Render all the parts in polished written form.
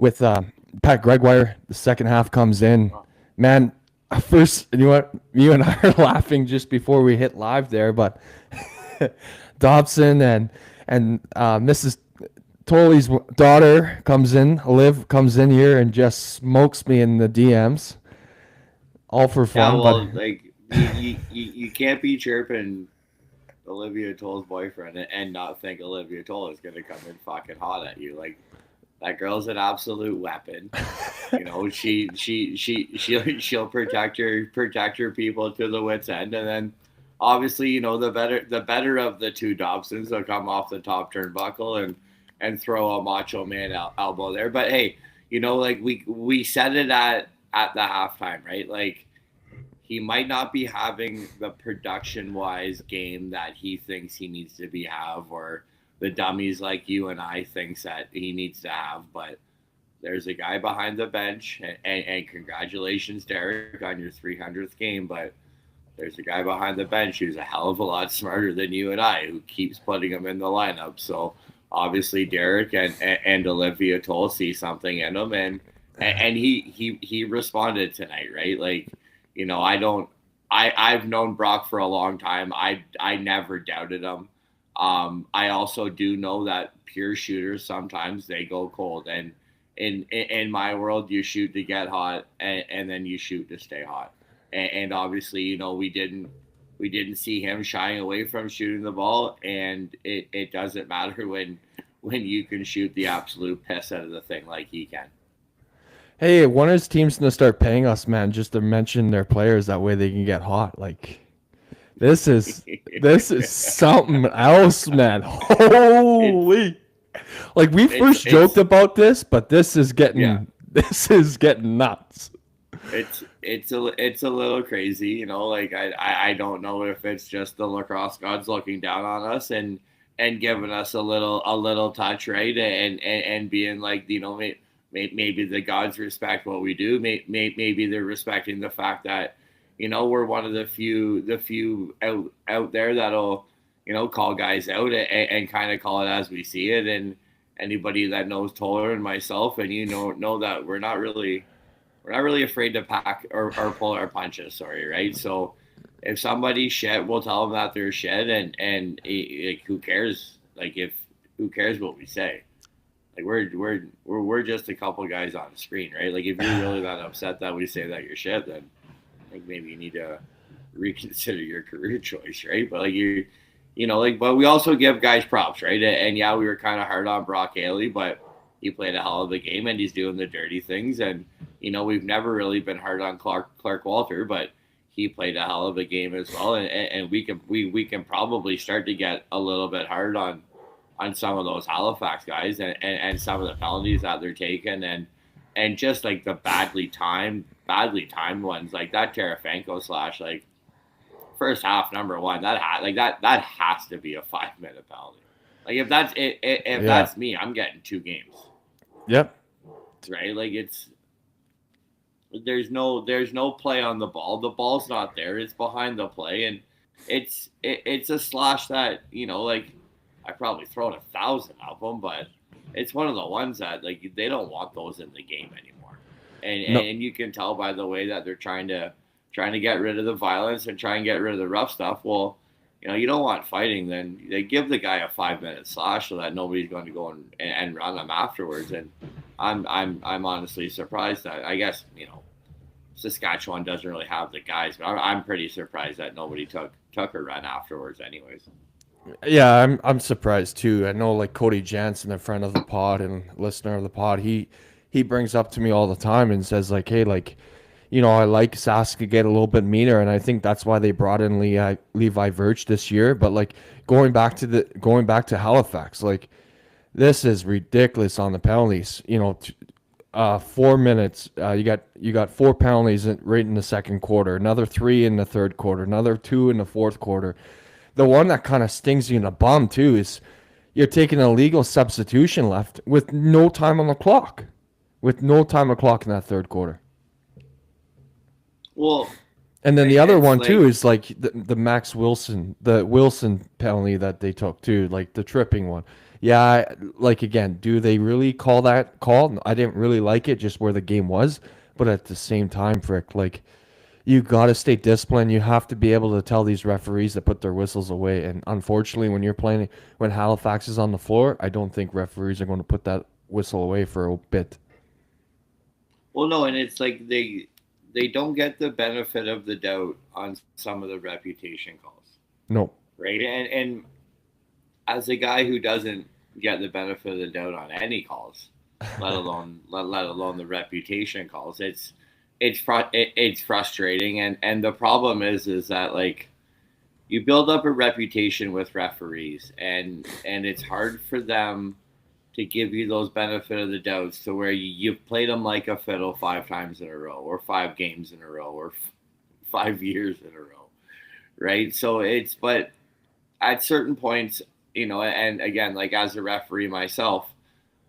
with Pat Gregoire. The second half comes in, man. First, you know what? You and I are laughing just before we hit live there, but Dobson and Mrs. Tolley's daughter comes in, Liv comes in here and just smokes me in the DMs, all for Yeah, fun. But well, like you can't be chirping Olivia Toll's boyfriend and not think Olivia Toll is gonna come in fucking hot at you. Like that girl's an absolute weapon. You know, she'll protect her people to the wits end, and then obviously, you know, the better of the two Dobsons will come off the top turnbuckle and throw a Macho Man elbow there. But hey, you know, like we said it at the halftime, right? Like he might not be having the production wise game that he thinks he needs to be have, or the dummies like you and I thinks that he needs to have, but there's a guy behind the bench, and congratulations, Derek, on your 300th game. But there's a guy behind the bench who's a hell of a lot smarter than you and I, who keeps putting him in the lineup. So obviously, Derek and Olivia Toll see something in him, and he responded tonight, right? Like, you know, I've known Brock for a long time. I never doubted him. I also do know that pure shooters sometimes they go cold, and in my world, you shoot to get hot, and then you shoot to stay hot. And obviously, you know, we didn't see him shying away from shooting the ball, and it doesn't matter when you can shoot the absolute piss out of the thing like he can. hey, when is teams gonna start paying us, man, just to mention their players that way they can get hot? Like this is this is something else, man. it's Holy! Like we first joked it's about this, but this is yeah. getting nuts. It's a little crazy, you know. Like I don't know if it's just the lacrosse gods looking down on us and giving us a little touch, right? And being like, you know, maybe the gods respect what we do. Maybe they're respecting the fact that, you know, we're one of the few out there that'll, you know, call guys out and kind of call it as we see it. And anybody that knows Toller and myself, and you know that we're not really afraid to pack or pull our punches. Sorry, right? So if somebody's shit, we'll tell them that they're shit, and like, who cares? Like, if who cares what we say? Like, we're just a couple guys on the screen, right? Like, if you're really that upset that we say that you're shit, then I think maybe you need to reconsider your career choice, right? But like you know, like, but we also give guys props, right? And yeah, we were kind of hard on Brock Haley, but he played a hell of a game, and he's doing the dirty things. And you know, we've never really been hard on Clark Walter, but he played a hell of a game as well. And we can probably start to get a little bit hard on some of those Halifax guys, and some of the penalties that they're taking, and just like the badly timed ones, like that Tarafanko slash, like first half number one, that has to be a 5 minute penalty. Like, if Yeah. that's me, I'm getting 2 games, Yep. right? Like, there's no play on the ball. The ball's not there. It's behind the play, and it's a slash that, you know, like, I probably thrown 1,000 of them, but it's one of the ones that, like, they don't want those in the game anymore. And No. and you can tell by the way that they're trying to get rid of the violence and try and get rid of the rough stuff. Well, you know, you don't want fighting, then they give the guy a 5 minute slash so that nobody's going to go and run him afterwards. And I'm honestly surprised that, I guess, you know, Saskatchewan doesn't really have the guys, but I'm pretty surprised that nobody took a run afterwards anyways. Yeah, I'm surprised too. I know like Cody Jansen, a friend of the pod and listener of the pod, he brings up to me all the time and says like, hey, like, you know, I like Sask to get a little bit meaner, and I think that's why they brought in Levi Virch this year. But like going back to Halifax, like this is ridiculous on the penalties. You know, 4 minutes. You got four penalties right in the second quarter, another three in the third quarter, another two in the fourth quarter. The one that kind of stings you in the bum too is you're taking a legal substitution left with no time on the clock, in that third quarter. Well, And then the other it's one too like, is like the Max Wilson, the Wilson penalty that they took too, like the tripping one. Yeah, like again, do they really call that call? I didn't really like it, just where the game was. But at the same time, Frick, like you got to stay disciplined. You have to be able to tell these referees to put their whistles away. And unfortunately, when you're playing, when Halifax is on the floor, I don't think referees are going to put that whistle away for a bit. Well, no, and it's like they don't get the benefit of the doubt on some of the reputation calls, No. right? And as a guy who doesn't get the benefit of the doubt on any calls, let alone the reputation calls, it's frustrating. And the problem is that like you build up a reputation with referees, and it's hard for them to give you those benefit of the doubts to where you've played them like a fiddle 5 times in a row, or 5 games in a row, or 5 years in a row, right? So but at certain points, and again, like as a referee myself,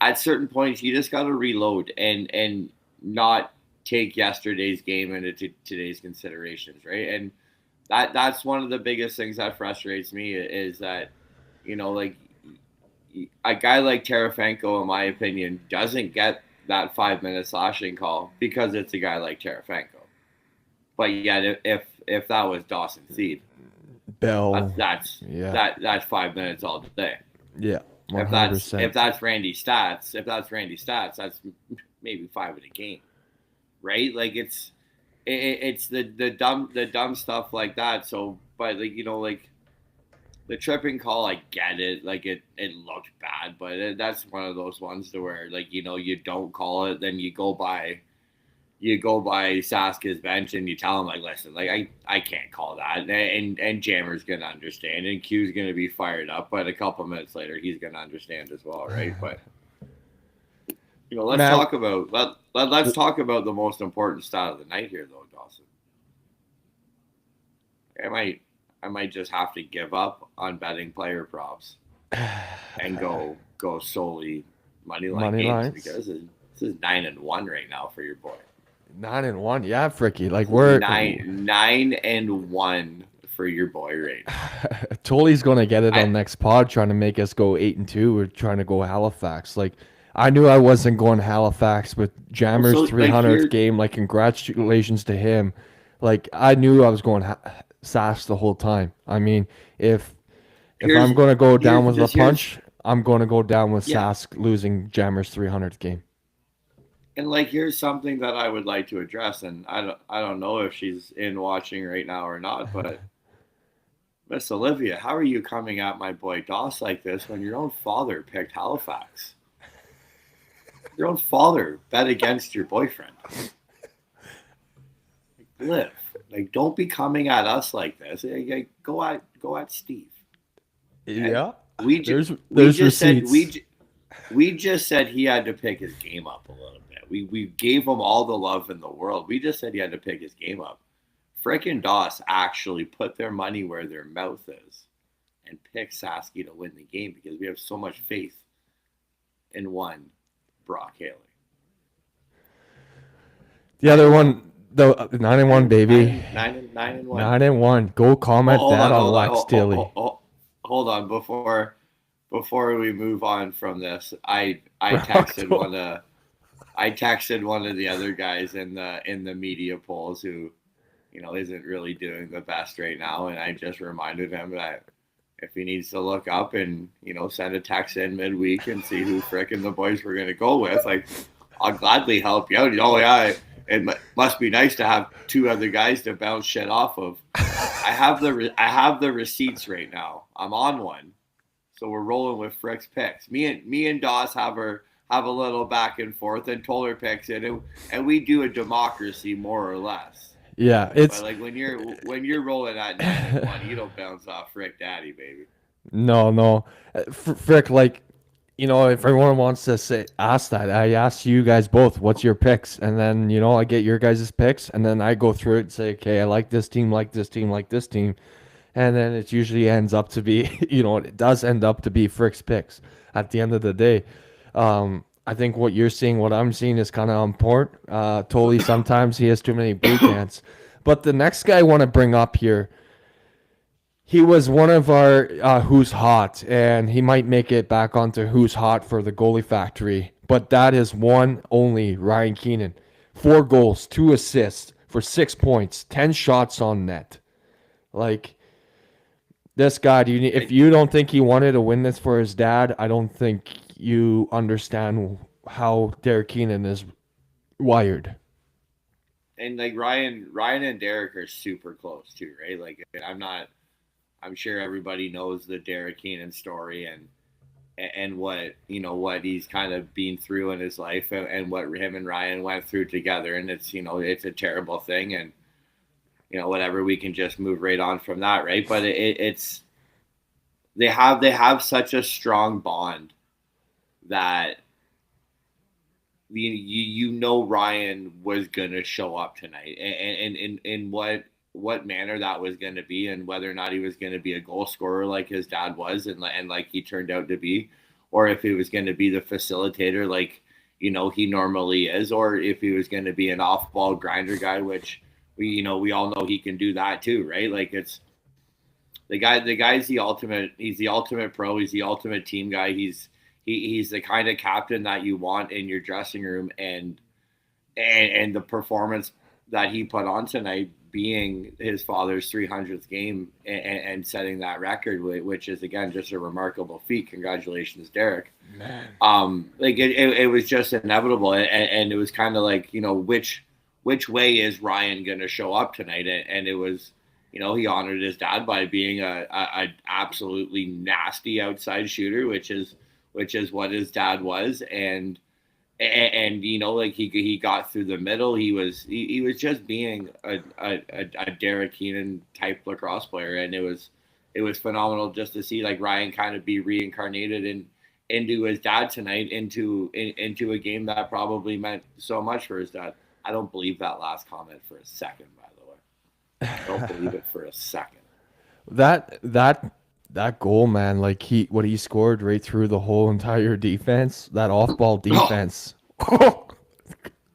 at certain points you just got to reload and not take yesterday's game into today's considerations, right? And that's one of the biggest things that frustrates me is that, like a guy like Tarasenko, in my opinion, doesn't get that 5 minute slashing call because it's a guy like Tarasenko. But yet, if that was Dawson Seed, Bell. that's Yeah. that's 5 minutes all day. Yeah. If 100%. that's Randy Stats, that's maybe 5 in a game, right? Like it's the dumb stuff like that. So, but like like the tripping call, I get it. Like it looked bad, but that's one of those ones to where like you don't call it, then you go by Saska's bench and you tell him like, listen, like I can't call that, and Jammer's gonna understand, and Q's gonna be fired up, but a couple minutes later he's gonna understand as well, right? But let's Matt, let's talk about the most important stat of the night here, though, Dawson. I might just have to give up on betting player props and go solely money line money games lines. because this is 9-1 right now for your boy. 9-1. Yeah, Fricky. Like we're 9-1 for your boy right now. Tully's gonna get it on next pod, trying to make us go 8-2. We're trying to go Halifax. Like I knew I wasn't going Halifax with Jammer's 300th game. Like congratulations to him. Like I knew I was going Sask the whole time. I mean, if I'm gonna go down with a punch, I'm gonna go down with Sask losing Jammer's 300th game. And like, here's something that I would like to address, and I don't know if she's in watching right now or not, but Miss Olivia, how are you coming at my boy Doss like this when your own father picked Halifax? Your own father bet against your boyfriend. Liv, like, don't be coming at us like this. Go at Steve. Yeah, we just said we just said he had to pick his game up a little bit. We gave him all the love in the world. We just said he had to pick his game up. Frickin' Doss actually put their money where their mouth is and picked Sasky to win the game because we have so much faith in one Brock Haley. The other one, the 9-1 baby. 9-1. 9-1. Go comment that on Wax Daily. Hold on, before we move on from this, I texted one of the other guys in the media polls who, isn't really doing the best right now, and I just reminded him that if he needs to look up and send a text in midweek and see who frickin' the boys were gonna go with, like I'll gladly help you out. It must be nice to have two other guys to bounce shit off of. I have the receipts right now. I'm on one. So we're rolling with Frick's picks. Me and Doss have a little back and forth, and Toller picks it, and we do a democracy more or less. Yeah, it's but like when you're rolling at 9-1, you don't bounce off Frick Daddy, baby. No, Frick. Like if everyone wants to ask that, I ask you guys both, what's your picks, and then I get your guys' picks, and then I go through it and say, okay, I like this team, like this team, like this team. And then it usually ends up to be, it does end up to be Frick's picks at the end of the day. I think what you're seeing, what I'm seeing is kind of on point. Totally, sometimes he has too many blue pants. But the next guy I want to bring up here, He was one of our Who's Hot, and he might make it back onto Who's Hot for the Goalie Factory. But that is one only Ryan Keenan. 4 goals, 2 assists for 6 points, 10 shots on net. Like this guy, if you don't think he wanted to win this for his dad, I don't think you understand how Derek Keenan is wired. And like Ryan and Derek are super close too, right? Like I'm sure everybody knows the Derek Keenan story and what what he's kind of been through in his life and what him and Ryan went through together, and it's it's a terrible thing, and whatever, we can just move right on from that, right? But it's they have such a strong bond that Ryan was gonna show up tonight, and in what manner that was going to be, and whether or not he was going to be a goal scorer like his dad was, and like he turned out to be, or if he was going to be the facilitator like he normally is, or if he was going to be an off-ball grinder guy, which we all know he can do that too, right? Like it's the guy's the ultimate. He's the ultimate pro. He's the ultimate team guy. He's the kind of captain that you want in your dressing room, and the performance that he put on tonight, being his father's 300th game and setting that record, which is again just a remarkable feat. Congratulations, Derek. Man. Like it was just inevitable, and it was kind of like which way is Ryan gonna show up tonight? And it was he honored his dad by being a absolutely nasty outside shooter, which is what his dad was, and like he got through the middle. He was just being a Derek Keenan type lacrosse player, and it was phenomenal just to see like Ryan kind of be reincarnated into his dad tonight, into a game that probably meant so much for his dad. I don't believe that last comment for a second, by the way. I don't believe it for a second. That goal, man, like what he scored right through the whole entire defense, that off-ball defense.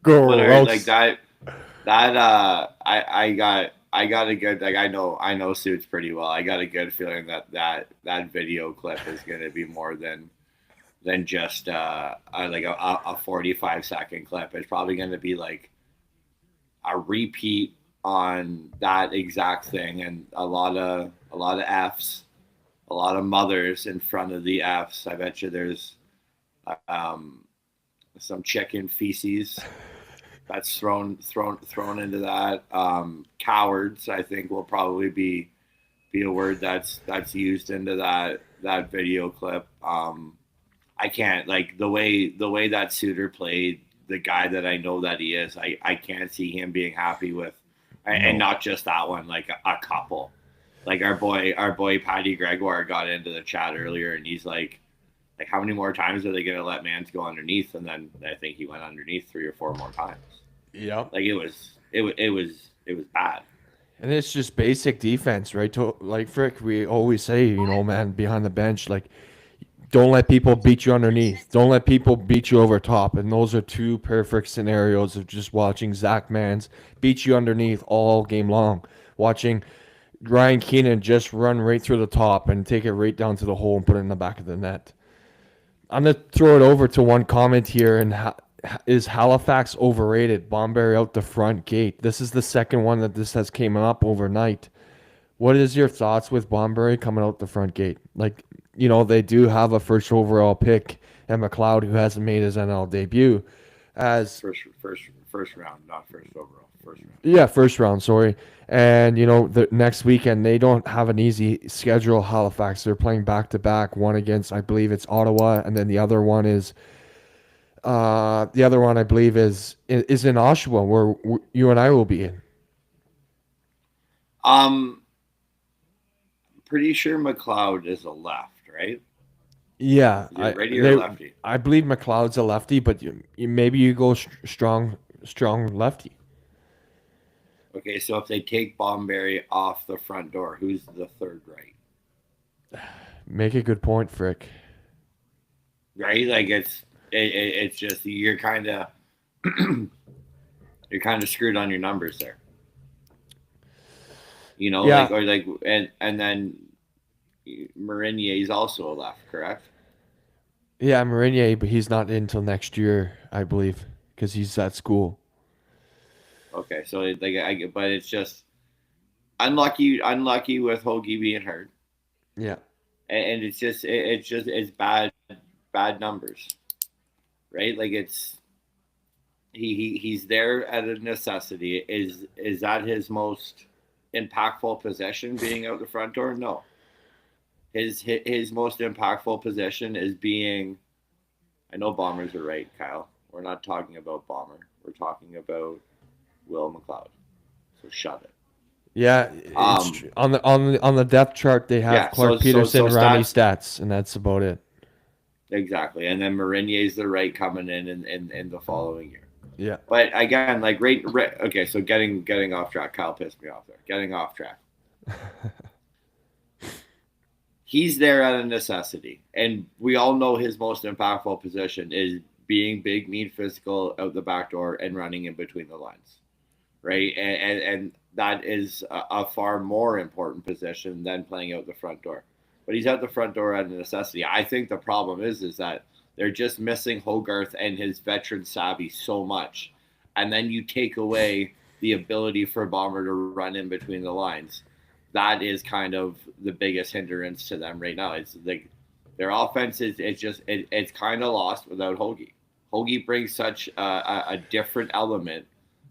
Gross. Like that I got a good, like I know Suits pretty well. I got a good feeling that video clip is going to be more than just like a 45-second clip. It's probably going to be like a repeat on that exact thing, and a lot of F's, a lot of mothers in front of the F's. I bet you there's some chicken feces that's thrown into that. Cowards, I think, will probably be a word that's used into that video clip. I can't, like, the way that Suter played, the guy that I know that he is, I can't see him being happy with, and not just that one, like a couple. Like our boy Patty Gregoire got into the chat earlier, and he's like how many more times are they going to let Mans go underneath? And then I think he went underneath 3 or 4 more times. Yep. Like it was bad. And it's just basic defense, right? Like Frick, we always say, man, behind the bench, like, don't let people beat you underneath. Don't let people beat you over top. And those are 2 perfect scenarios of just watching Zach Mans beat you underneath all game long. Watching Ryan Keenan just run right through the top and take it right down to the hole and put it in the back of the net. I'm going to throw it over to one comment here. And is Halifax overrated? Bomberry out the front gate. This is the second one that this has came up overnight. What is your thoughts with Bomberry coming out the front gate? Like, they do have a first overall pick, and McLeod, who hasn't made his NL debut, as first round, not first overall, first round. Yeah, first round. Sorry. And the next weekend they don't have an easy schedule. Halifax, they're playing back to back. One against, I believe it's Ottawa, and then the other one I believe is in Oshawa, where you and I will be in. Pretty sure McLeod is a left, right? Yeah, righty or lefty? I believe McLeod's a lefty, but maybe you go strong lefty. Okay, so if they take Bomberry off the front door, who's the third right? Make a good point, Frick. Right, like it's just you're kind of screwed on your numbers there. Yeah. and then Marinier is also a left, correct? Yeah, Marinier, but he's not in until next year, I believe, because he's at school. Okay, so but it's just unlucky with Hoagie being hurt, Yeah. and it's bad numbers, right? Like he's there at a necessity. Is that his most impactful position, being out the front door? No. His most impactful position is being. I know Bombers are right, Kyle. We're not talking about Bomber. We're talking about Will McLeod. So shut it. Yeah, Um, on the depth chart they have yeah. So Clark Peterson, Ronnie Stats, and that's about it. exactly, and then Marinier the right coming in the following year. Yeah. But again, like okay. So getting off track. Kyle pissed me off there. Getting off track. He's there at a necessity, and we all know his most impactful position is being big, mean, physical out the back door and running in between the lines, right? And that is a far more important position than playing out the front door. But he's out the front door at a necessity. I think the problem is that they're just missing Hogarth and his veteran savvy so much, and then you take away the ability for Bomber to run in between the lines. That is kind of the biggest hindrance to them right now. It's like their offense it's kind of lost without Hoagie. Hoagie brings such a different element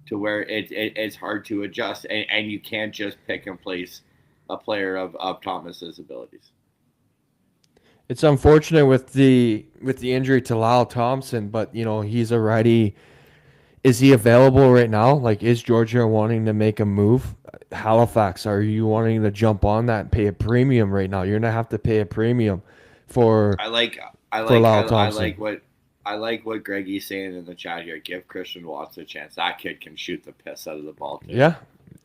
to where it's hard to adjust, and you can't just pick and place a player of Thomas's abilities. It's unfortunate with the injury to Lyle Thompson, but he's already. Is he available right now? Like, is Georgia wanting to make a move? Halifax, are you wanting to jump on that and pay a premium right now? You're gonna have to pay a premium for I like Lyle Thompson. I like what Greggy's saying in the chat here. Give Christian Watts a chance. That kid can shoot the piss out of the ball too. Yeah,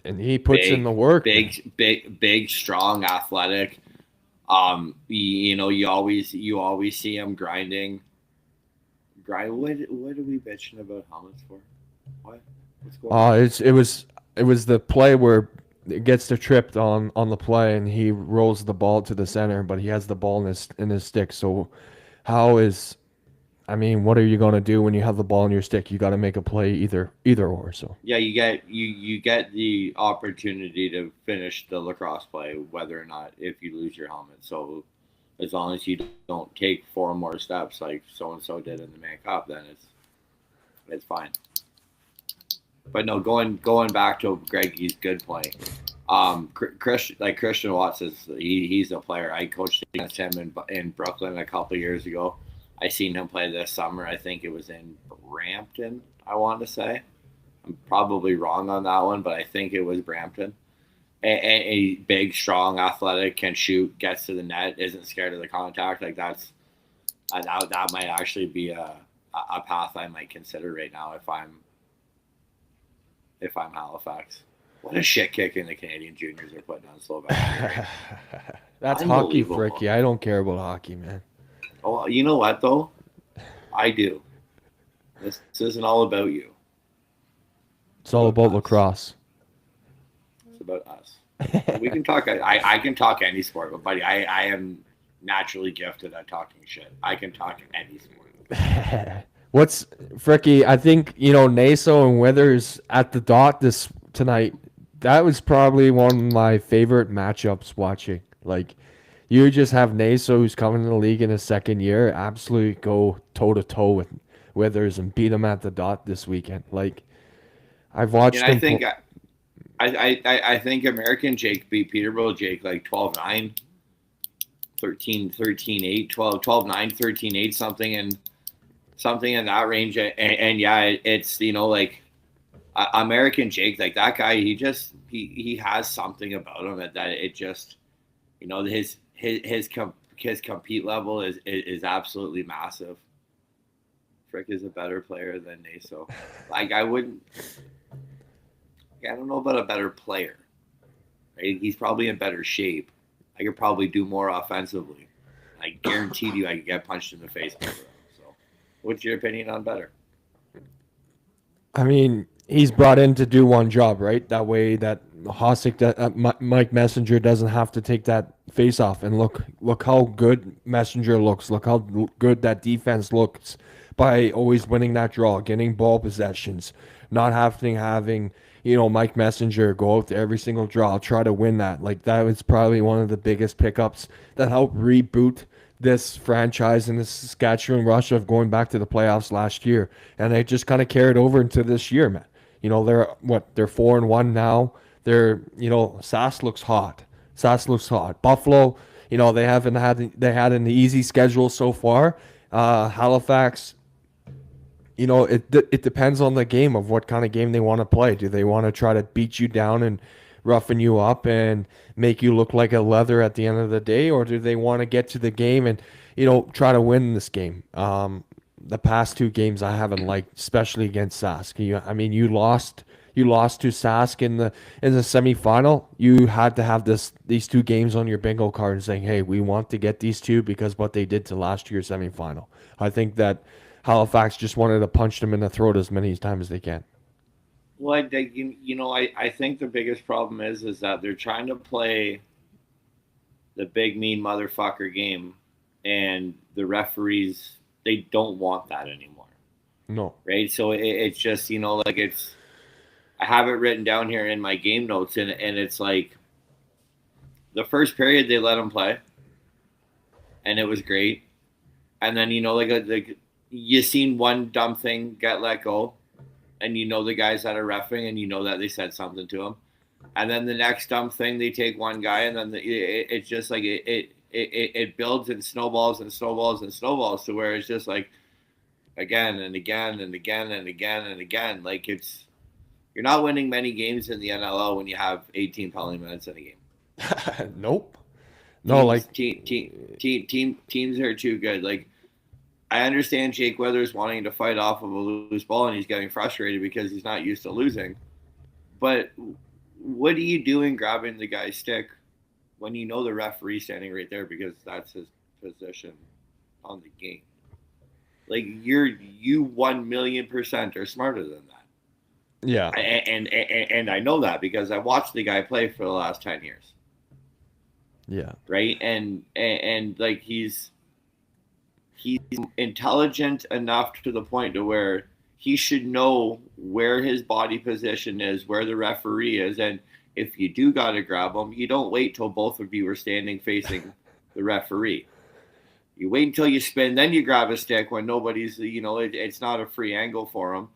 and he puts in the work. Big, strong, athletic. You always see him grinding. What are we bitching about helmets for? What? What's going on? It was the play where it gets the tripped on the play and he rolls the ball to the center, but he has the ball in his stick. So what are you going to do when you have the ball in your stick? You got to make a play either or. So yeah, you get the opportunity to finish the lacrosse play, whether or not if you lose your helmet. So as long as you don't take 4 more steps like so and so did in the Mann Cup, then it's fine. But no, going back to Greggy's good point. Christian Watts he's a player. I coached against him in Brooklyn a couple of years ago. I seen him play this summer. I think it was in Brampton, I want to say. I'm probably wrong on that one, but I think it was Brampton. And a big, strong, athletic, can shoot, gets to the net, isn't scared of the contact. Like that might actually be a path I might consider right now if I'm Halifax. What a shit kicking the Canadian juniors are putting on Slovakia. That's hockey, Fricky. I don't care about hockey, man. Oh, you know what though? I do. This isn't all about you. It's all about lacrosse. It's about us. We can talk. I can talk any sport, but buddy, I am naturally gifted at talking shit. I can talk any sport. What's Fricky? I think Naso and Withers at the dot tonight. That was probably one of my favorite matchups watching. Like, you just have Naso, who's coming to the league in his second year, absolutely go toe to toe with Withers and beat him at the dot this weekend. Like, I've watched him. I think American Jake beat Peterborough Jake like 12-9, 13-8, 12-9, 13-8, something in that range. And yeah, it's like American Jake, like that guy. He has something about him that it just his compete level is absolutely massive. Frick is a better player than Naso. Like I don't know about a better player. Right? He's probably in better shape. I could probably do more offensively. I guarantee you I could get punched in the face. So, what's your opinion on better? I mean, he's brought in to do one job, right? That way that Mike Messenger doesn't have to take that face off, and look how good Messenger looks. Look how good that defense looks by always winning that draw, getting ball possessions, not having Mike Messenger go out to every single draw, try to win that. Like that was probably one of the biggest pickups that helped reboot this franchise in the Saskatchewan rush of going back to the playoffs last year, and they just kind of carried over into this year, man. They're 4-1 now. Sask looks hot. Sask looks hot. Buffalo, they had an easy schedule so far. Halifax, it depends on the game of what kind of game they want to play. Do they want to try to beat you down and roughen you up and make you look like a leather at the end of the day, or do they want to get to the game and try to win this game? The past two games I haven't liked, especially against Sask. You lost to Sask in the semifinal. You had to have these two games on your bingo card and saying, "Hey, we want to get these two because what they did to last year's semifinal." I think that Halifax just wanted to punch them in the throat as many times as they can. Well, I think the biggest problem is that they're trying to play the big mean motherfucker game, and the referees, they don't want that anymore, No. right? So it's just like I have it written down here in my game notes, and it's like the first period they let them play, and it was great, and then like you seen one dumb thing get let go, and the guys that are reffing, and that they said something to him, and then the next dumb thing they take one guy, and then it's just like it builds and snowballs and snowballs and snowballs to where it's just like again and again and again and again and again. Like you're not winning many games in the NLL when you have 18 penalty minutes in a game. Nope. No, teams are too good. Like I understand Jake Withers wanting to fight off of a loose ball, and he's getting frustrated because he's not used to losing. But what are you doing grabbing the guy's stick when the referee's standing right there because that's his position on the game? Like you 1,000,000% are smarter than that. Yeah. And I know that because I watched the guy play for the last 10 years. Yeah. Right? And like he's intelligent enough to the point to where he should know where his body position is, where the referee is, and if you do got to grab him, you don't wait till both of you are standing facing the referee. You wait until you spin, then you grab a stick when nobody's, it's not a free angle for him.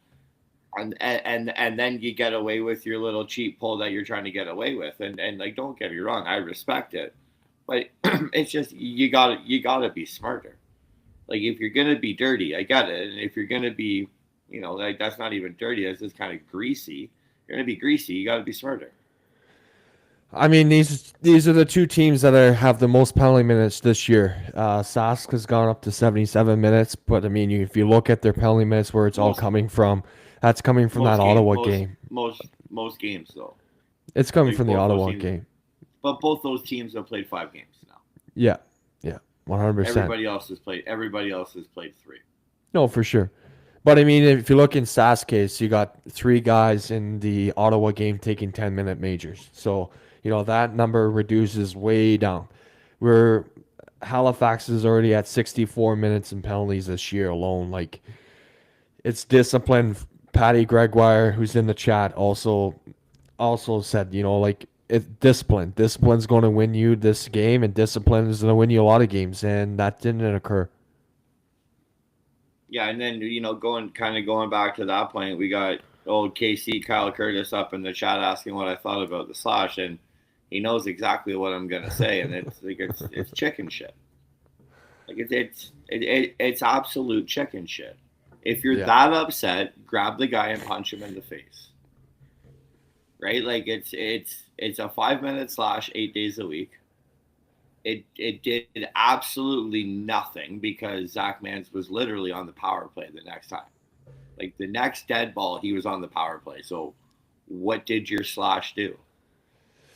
And then you get away with your little cheap pull that you're trying to get away with. And like, don't get me wrong, I respect it. But it's just, you gotta be smarter. Like if you're going to be dirty, I get it. And if you're going to be, like that's not even dirty, that's just kind of greasy. You're going to be greasy, you got to be smarter. I mean, these are the two teams that have the most penalty minutes this year. Sask has gone up to 77 minutes, but I mean, if you look at their penalty minutes, where it's all coming from, that's coming from that Ottawa game. Most games, though. It's coming from the Ottawa game. But both those teams have played 5 games now. Yeah, 100%. Everybody else has played 3. No, for sure. But I mean, if you look in Sask's case, you got 3 guys in the Ottawa game taking 10-minute majors. So that number reduces way down. Where Halifax is already at 64 minutes in penalties this year alone. Like, it's discipline. Patty Gregoire, who's in the chat, also said, it's discipline. Discipline's going to win you this game, and discipline is going to win you a lot of games, and that didn't occur. Yeah, and then going back to that point, we got old KC Kyle Curtis up in the chat asking what I thought about the slash, and he knows exactly what I'm gonna say, and it's like it's chicken shit. Like it's absolute chicken shit. If you're that upset, grab the guy and punch him in the face. Right? Like it's a 5-minute slash 8 days a week. It did absolutely nothing because Zach Mans was literally on the power play the next time. Like the next dead ball, he was on the power play. So what did your slash do?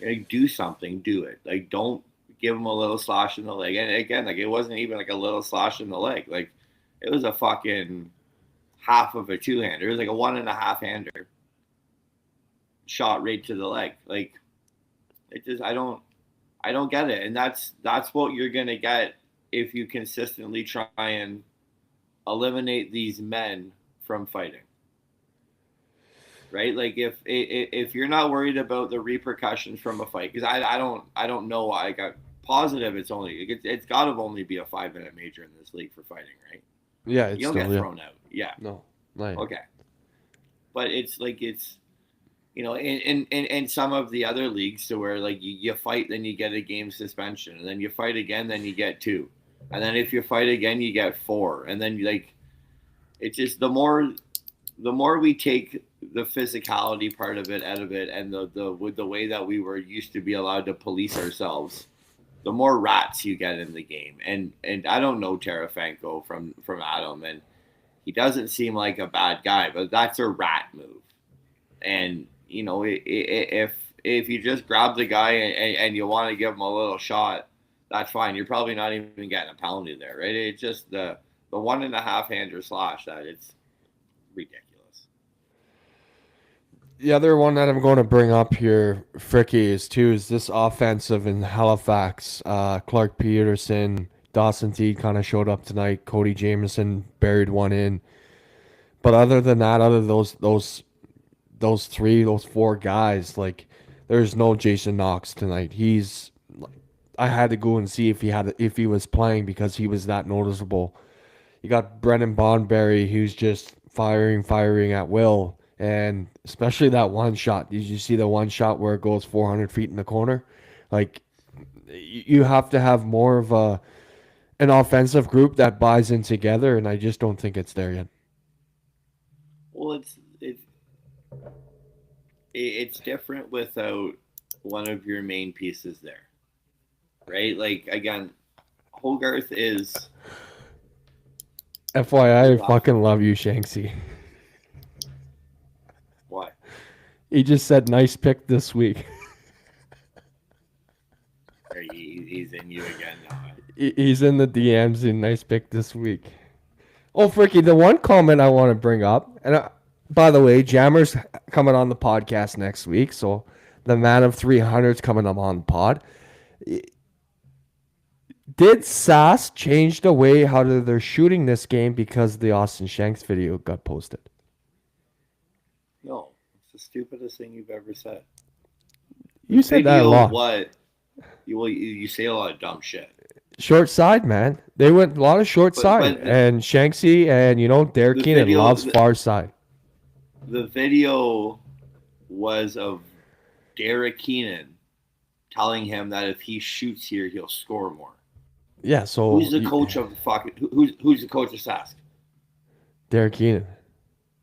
Like, do something, do it. Like, don't give him a little slash in the leg. And again, like, it wasn't even like a little slash in the leg. Like, it was a fucking half of a 2-hander. It was like a 1.5-hander shot right to the leg. Like, it just, I I don't get it, and that's what you're gonna get if you consistently try and eliminate these men from fighting. Right? Like if you're not worried about the repercussions from a fight, because I don't know. I got positive. It's got to only be a 5-minute major in this league for fighting, right? Yeah, You it's don't still get yeah. thrown out. Yeah. No, like Okay. But it's like in some of the other leagues to where like you fight, then you get a game suspension, and then you fight again, then you get 2, and then if you fight again, you get 4, and then like it's just the more we take the physicality part of it out of it, and with the way that we were used to be allowed to police ourselves, the more rats you get in the game. And I don't know Tarafanko from Adam, and he doesn't seem like a bad guy, but that's a rat move. And if you just grab the guy and you want to give him a little shot, that's fine. You're probably not even getting a penalty there, right? It's just the 1.5 hander slash that it's ridiculous. the other one that I'm going to bring up here, Fricky, is this offensive in Halifax. Clark Peterson, Dawson Teed kind of showed up tonight. Cody Jameson buried one in. But other than that, other than those 4 guys, like there's no Jason Knox tonight. I had to go and see if he was playing because he was that noticeable. You got Brennan Bonberry, who's just firing at will. And especially that one shot. Did you see the one shot where it goes 400 feet in the corner? Like, you have to have more of an offensive group that buys in together, and I just don't think it's there yet. Well, it's different without one of your main pieces there, right? Like again, Hogarth is. FYI, I fucking love you, Shanksy. Why? He just said nice pick this week. He's in you again now. He's in the DMs in nice pick this week. Oh, Fricky, the one comment I want to bring up, and by the way, Jammer's coming on the podcast next week, so the man of 300's coming up on the pod. Did SAS change the way how they're shooting this game because the Austin Shanks video got posted? No, it's the stupidest thing you've ever said. You said that a lot. What? You say a lot of dumb shit. Short side, man. They went a lot of short side, and Shanksy and Derek Keenan loves far side. The video was of Derek Keenan telling him that if he shoots here, he'll score more. Yeah, so who's the coach of the fucking who's the coach of Sask? Derek Keenan.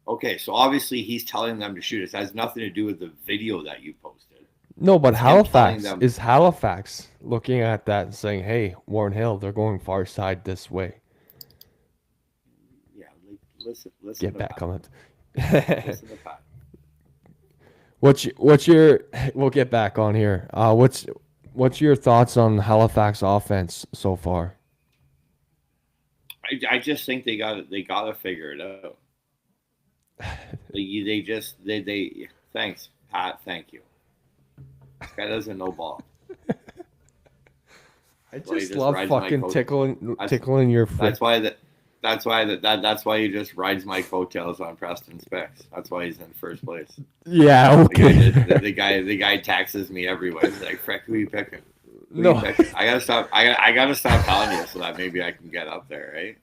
Okay, so obviously he's telling them to shoot. It has nothing to do with the video that you posted. No, but Halifax looking at that and saying, "Hey, Warren Hill, they're going far side this way." Yeah, listen. Get back on it. Listen to Pat. What's your? We'll get back on here. What's your thoughts on Halifax offense so far? I just think they got to figure it out. They thanks, Pat. Thank you. This guy doesn't know ball. I just love fucking tickling your foot. That's why he just rides my coattails on Preston's picks. That's why he's in first place. Yeah, okay. The guy taxes me everywhere. He's like, "Frick, who are you picking? I gotta stop telling you so that maybe I can get up there, right?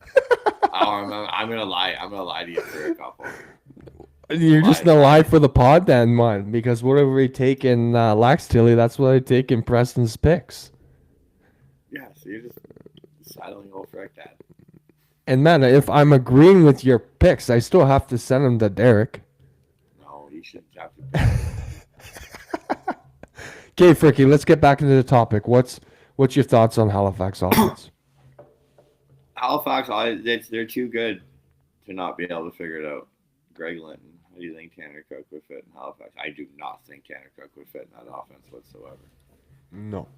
I'm gonna lie. I'm gonna lie to you for a couple. You're just gonna lie for the pod then, man. Because whatever we take in Lax Tilly, that's what I take in Preston's picks. Yeah, so you're just settling over like that. And man, if I'm agreeing with your picks, I still have to send them to Derek. No, you shouldn't have to. Okay, Fricky, let's get back into the topic. What's your thoughts on Halifax offense? Halifax, they're too good to not be able to figure it out. Greg Linton, how do you think Tanner Cook would fit in Halifax? I do not think Tanner Cook would fit in that offense whatsoever. No.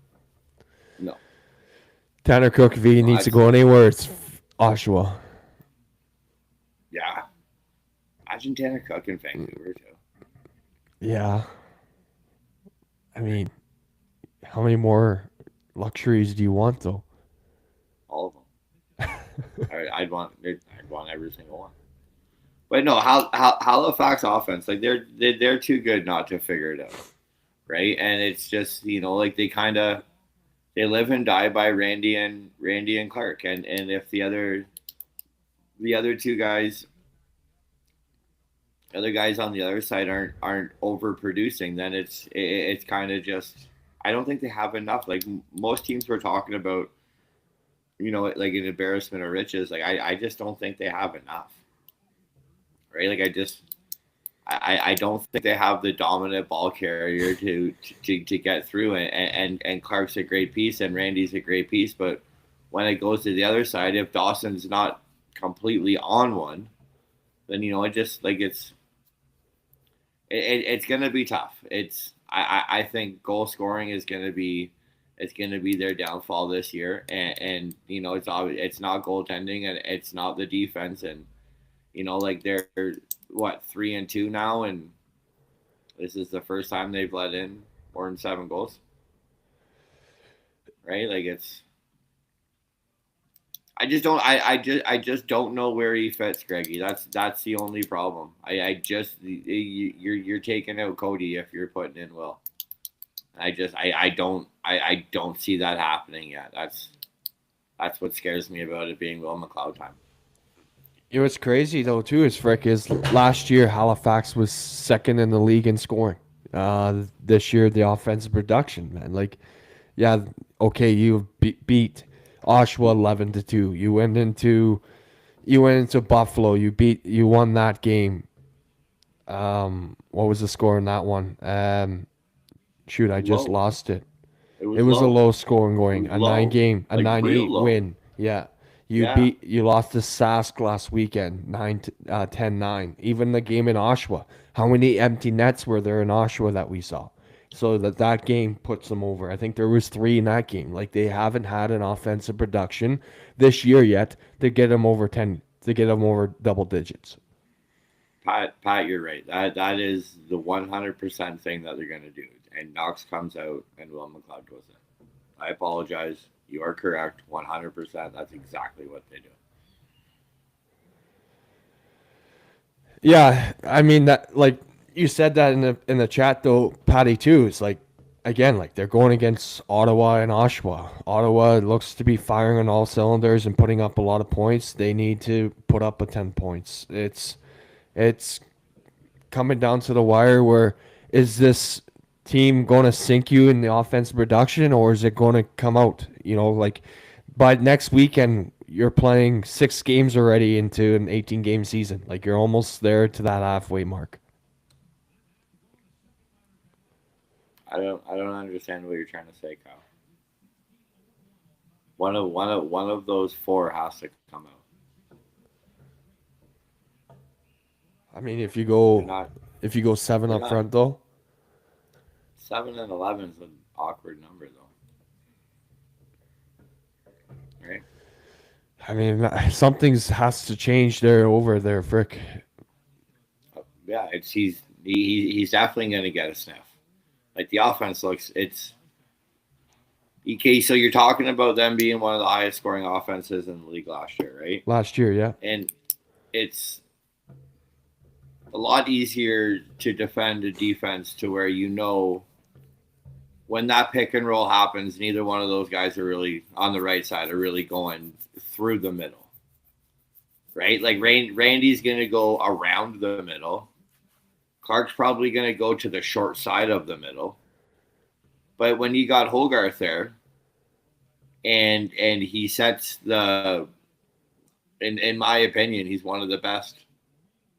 Tanner Cook, if he needs to go anywhere, it's Oshawa. Yeah. Imagine Tanner Cook in Vancouver, too. Yeah. I mean, how many more luxuries do you want though? All of them. I'd want every single one. But no, Halifax offense, like they're too good not to figure it out, right? And it's just like they live and die by Randy and Clark, and if the other two guys, other guys on the other side aren't overproducing, then it's kind of just I don't think they have enough. Like most teams we're talking about, like an embarrassment of riches. Like I just don't think they have enough, right? Like I don't think they have the dominant ball carrier to get through, and Clark's a great piece and Randy's a great piece, but when it goes to the other side, if Dawson's not completely on one, then it just like it's gonna be tough. I think goal scoring is gonna be their downfall this year, and it's not goaltending and it's not the defense, and like they're what 3-2 now, and this is the first time they've let in more than 7 goals, right? Like I just don't know where he fits, Greggy. That's the only problem. You're taking out Cody if you're putting in Will. I don't see that happening yet. That's what scares me about it being Will McLeod time. What's crazy though too is last year Halifax was second in the league in scoring. This year the offensive production, man. Like, yeah, okay, you beat Oshawa 11-2. You went into Buffalo. You won that game. What was the score in that one? Shoot, I just Low. lost it. It was It was a low. low scoring It going. was A nine low. game, a Like real 9-8 low. win. Yeah. Yeah. You lost to Sask last weekend, 10-9. Even the game in Oshawa. How many empty nets were there in Oshawa that we saw? So that game puts them over. I think there was 3 in that game. Like they haven't had an offensive production this year yet to get them over 10, to get them over double digits. Pat, you're right. That is the 100% thing that they're gonna do. And Knox comes out and Will McLeod goes in. I apologize. You are correct. 100%. That's exactly what they do. Yeah, I mean that, like you said that in the chat though, Patty too. It's like, again, like they're going against Ottawa and Oshawa. Ottawa looks to be firing on all cylinders and putting up a lot of points. They need to put up a 10 points. It's coming down to the wire where is this team going to sink you in the offensive production, or is it going to come out? Like by next weekend, you're playing 6 games already into an 18-game season. Like you're almost there to that halfway mark. I don't understand what you're trying to say, Kyle. One of those 4 has to come out. I mean, if you They're go not. if you go 7 They're up not. front though, 7 and 11 is an awkward number, though, right? I mean, something's has to change there over there, Frick. Yeah, he's definitely going to get a sniff. Like the offense looks, it's okay. So you're talking about them being one of the highest scoring offenses in the league last year, right? Last year, yeah. And it's a lot easier to defend a defense to where when that pick and roll happens, neither one of those guys are really on the right side are really going through the middle, right? Like Randy's going to go around the middle. Clark's probably going to go to the short side of the middle. But when you got Hogarth there, and he sets in my opinion, he's one of the best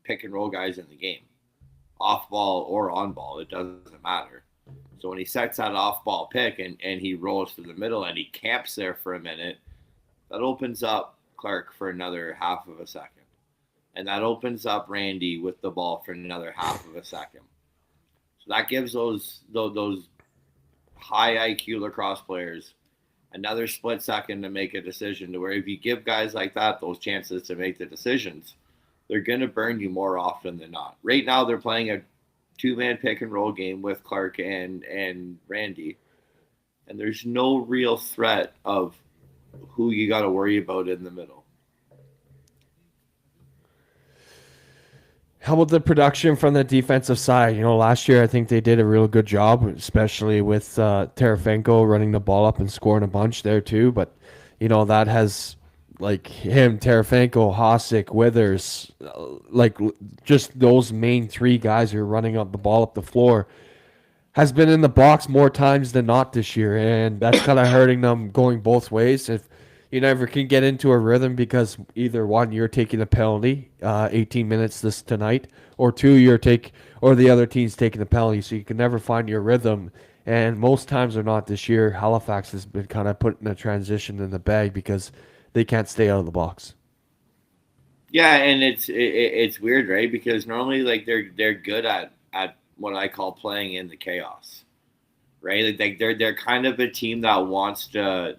pick and roll guys in the game, off ball or on ball, it doesn't matter. So when he sets that off ball pick and he rolls to the middle and he camps there for a minute, that opens up Clark for another half of a second. And that opens up Randy with the ball for another half of a second. So that gives those high IQ lacrosse players another split second to make a decision, to where if you give guys like that those chances to make the decisions, they're going to burn you more often than not. Right now they're playing a 2-man pick and roll game with Clark and Randy. and there's no real threat of who you got to worry about in the middle. How about the production from the defensive side? Last year I think they did a real good job, especially with Tarasenko running the ball up and scoring a bunch there too. But that has like him, Tarasenko, Hasek, Withers, just those main three guys who are running up the ball up the floor has been in the box more times than not this year, and that's kind of hurting them going both ways. If you never can get into a rhythm because either one, you're taking a penalty, 18 minutes tonight, or two, or the other team's taking a penalty, so you can never find your rhythm. And most times or not this year, Halifax has been kind of putting a transition in the bag because they can't stay out of the box. Yeah, and it's weird, right? Because normally like they're good at what I call playing in the chaos, right? Like they're kind of a team that wants to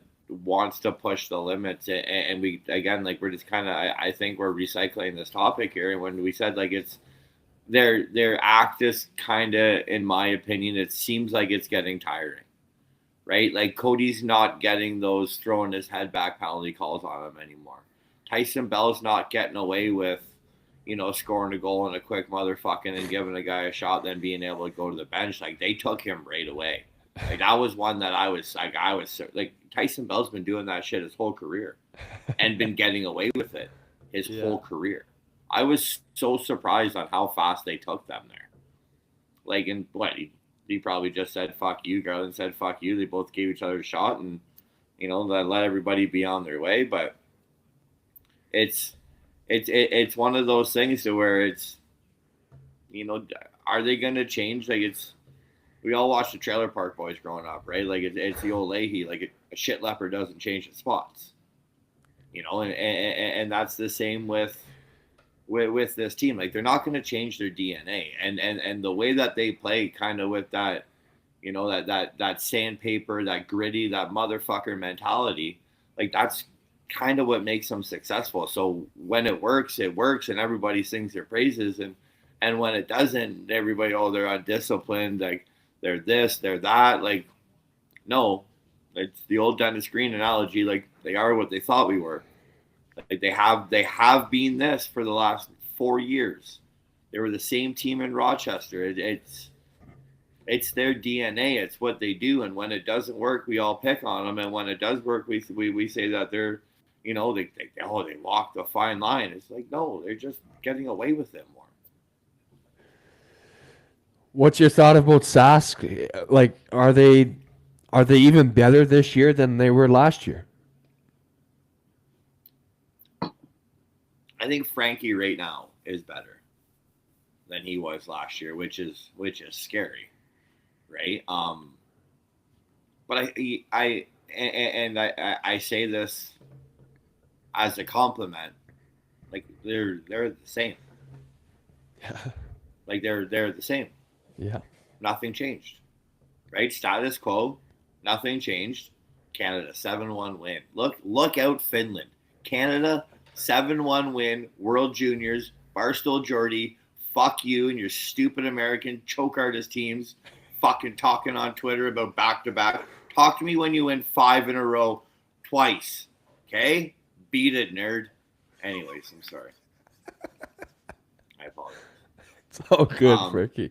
push the limits, and we again like we're just kind of I think we're recycling this topic here, and when we said like it's their act is kind of, in my opinion, it seems like it's getting tiring, right? Like Cody's not getting those throwing his head back penalty calls on him anymore. Tyson Bell's not getting away with, scoring a goal and a quick motherfucking and giving a guy a shot, then being able to go to the bench. Like they took him right away. Like that was one that I was like Tyson Bell's been doing that shit his whole career and been getting away with it his whole career. I was so surprised on how fast they took them there. Like, and what he probably just said "fuck you," girl, and said "fuck you." They both gave each other a shot, and that let everybody be on their way. But it's one of those things to where it's, are they going to change? Like we all watched the Trailer Park Boys growing up, right? Like it's the old Leahy, like a shit leopard doesn't change its spots, and that's the same with this team. Like they're not going to change their DNA, and the way that they play, kind of with that, that sandpaper, that gritty, that motherfucker mentality. Like that's kind of what makes them successful. So when it works, and everybody sings their praises, and when it doesn't, everybody, they're undisciplined, like they're this, they're that. Like no, it's the old Dennis Green analogy. Like they are what they thought we were. Like they have been this for the last 4 years. They were the same team in Rochester. It's their DNA. It's what they do. And when it doesn't work, we all pick on them. And when it does work, we say that they're, they walk the fine line. It's like, no, they're just getting away with it more. What's your thought about Sask? Like, are they even better this year than they were last year? I think Frankie right now is better than he was last year, which is scary, right? But I say this as a compliment. Like they're the same. Yeah. Like they're the same. Yeah. Nothing changed, right? Status quo. Nothing changed. Canada 7-1 win. Look out, Finland. Canada 7-1 win. World Juniors. Barstool Jordy. Fuck you and your stupid American choke artist teams. Fucking talking on Twitter about back-to-back. Talk to me when you win 5 in a row twice. Okay? Beat it, nerd. Anyways, I'm sorry. I apologize. It's all good, Fricky.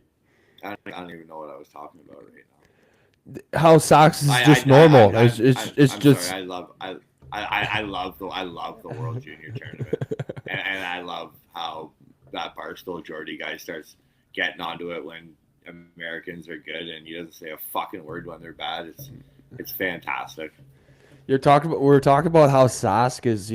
I don't even know what I was talking about right now. How Sox is just normal. It's just. Sorry. I love the World Junior Tournament, and I love how that Barstool Jordy guy starts getting onto it when Americans are good, and he doesn't say a fucking word when they're bad. It's fantastic. We're talking about how Sask is,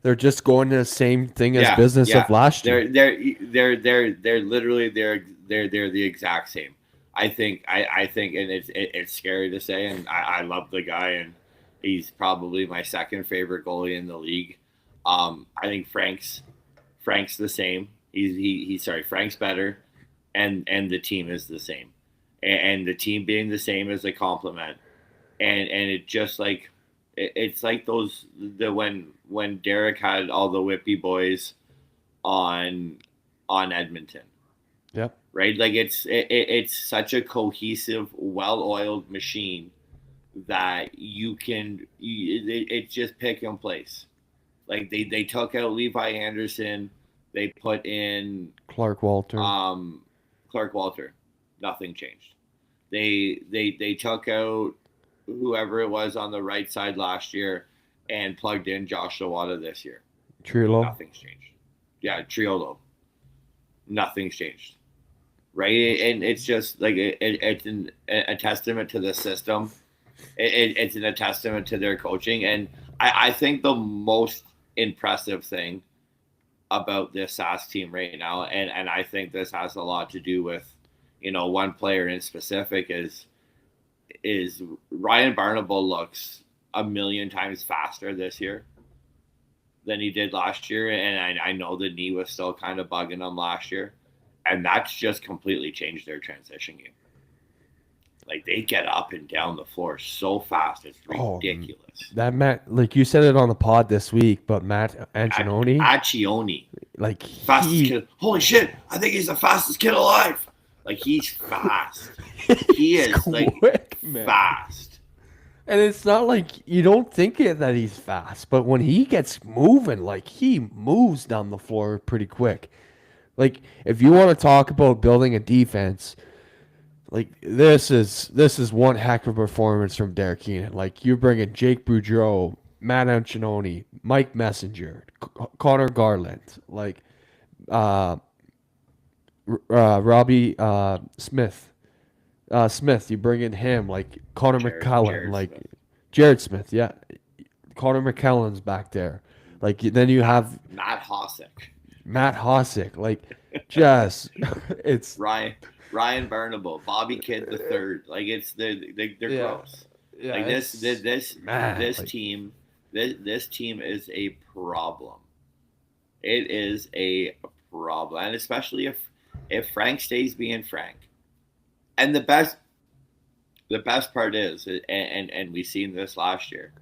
they're just going to the same thing as business of last year. They're literally they're the exact same. I think, and it's scary to say, and I love the guy, and he's probably my second favorite goalie in the league. I think Frank's the same. Frank's better, and the team is the same, and the team being the same is a compliment, and it just like it's like when Derek had all the Whippy boys on Edmonton. Yep. Right, like it's such a cohesive, well-oiled machine that it's just pick and place. Like they took out Levi Anderson, they put in Clark Walter. Clark Walter. Nothing changed. They took out whoever it was on the right side last year and plugged in Josh Lawada this year. Triolo. Nothing's changed. Yeah, Triolo. Nothing's changed. Right? And it's just like it's a testament to the system. It's a testament to their coaching. And I think the most impressive thing about this SAS team right now, and I think this has a lot to do with, one player in specific is Ryan Barnable looks a million times faster this year than he did last year. And I know the knee was still kind of bugging him last year. And that's just completely changed their transition game. Like they get up and down the floor so fast, it's ridiculous. That Matt, like you said it on the pod this week, but Matt Ancinoni, like fastest kid. Holy shit! I think he's the fastest kid alive. Like he's fast. He is quick, like fast. And it's not like you don't think that he's fast, but when he gets moving, like he moves down the floor pretty quick. Like if you want to talk about building a defense, like this is one heck of a performance from Derek Keenan. Like you're bringing Jake Boudreau, Matt Ancinoni, Mike Messenger, Connor Garland, like Robbie Smith. Smith, you bring in him, like Connor McCallum, like Smith. Jared Smith, yeah. Connor McCallan's back there. Like then you have Matt Hosick, like just it's Ryan Burnable, Bobby Kidd the third. Like it's they're gross. Yeah, like this team is a problem. It is a problem, and especially if Frank stays being Frank. And the best part is, and we seen this last year,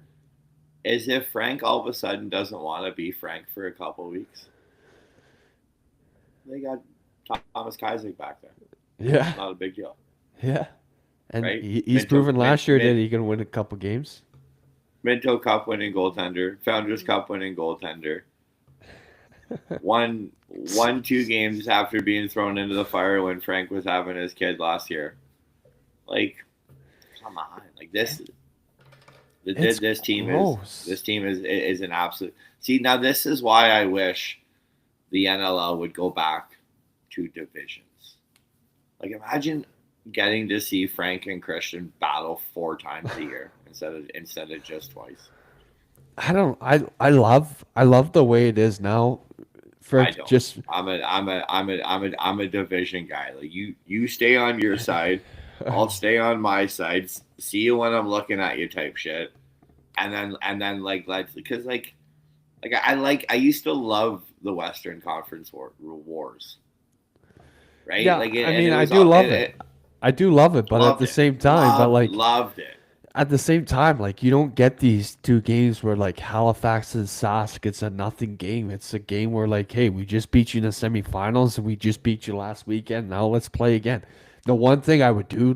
is if Frank all of a sudden doesn't want to be Frank for a couple of weeks. They got Thomas Kaisick back there. Yeah. Not a big deal. Yeah. And right? He's proven last year that he can win a couple games. Minto Cup winning goaltender. Founders Cup winning goaltender. Won 2 games after being thrown into the fire when Frank was having his kid last year. Like, come on. Like this team is an absolute. See, now this is why I wish the NLL would go back to divisions. Like imagine getting to see Frank and Christian battle 4 times a year instead of just twice. I love the way it is now. I'm a division guy. Like you stay on your side, I'll stay on my side. See you when I'm looking at you type shit. And then like let's because like I used to love the Western Conference wars. Right? Yeah, like I do love it. I do love it, but at the same time, loved it. At the same time, like you don't get these 2 games where like Halifax and Sask, it's a nothing game. It's a game where like, hey, we just beat you in the semifinals and we just beat you last weekend. Now let's play again. The one thing I would do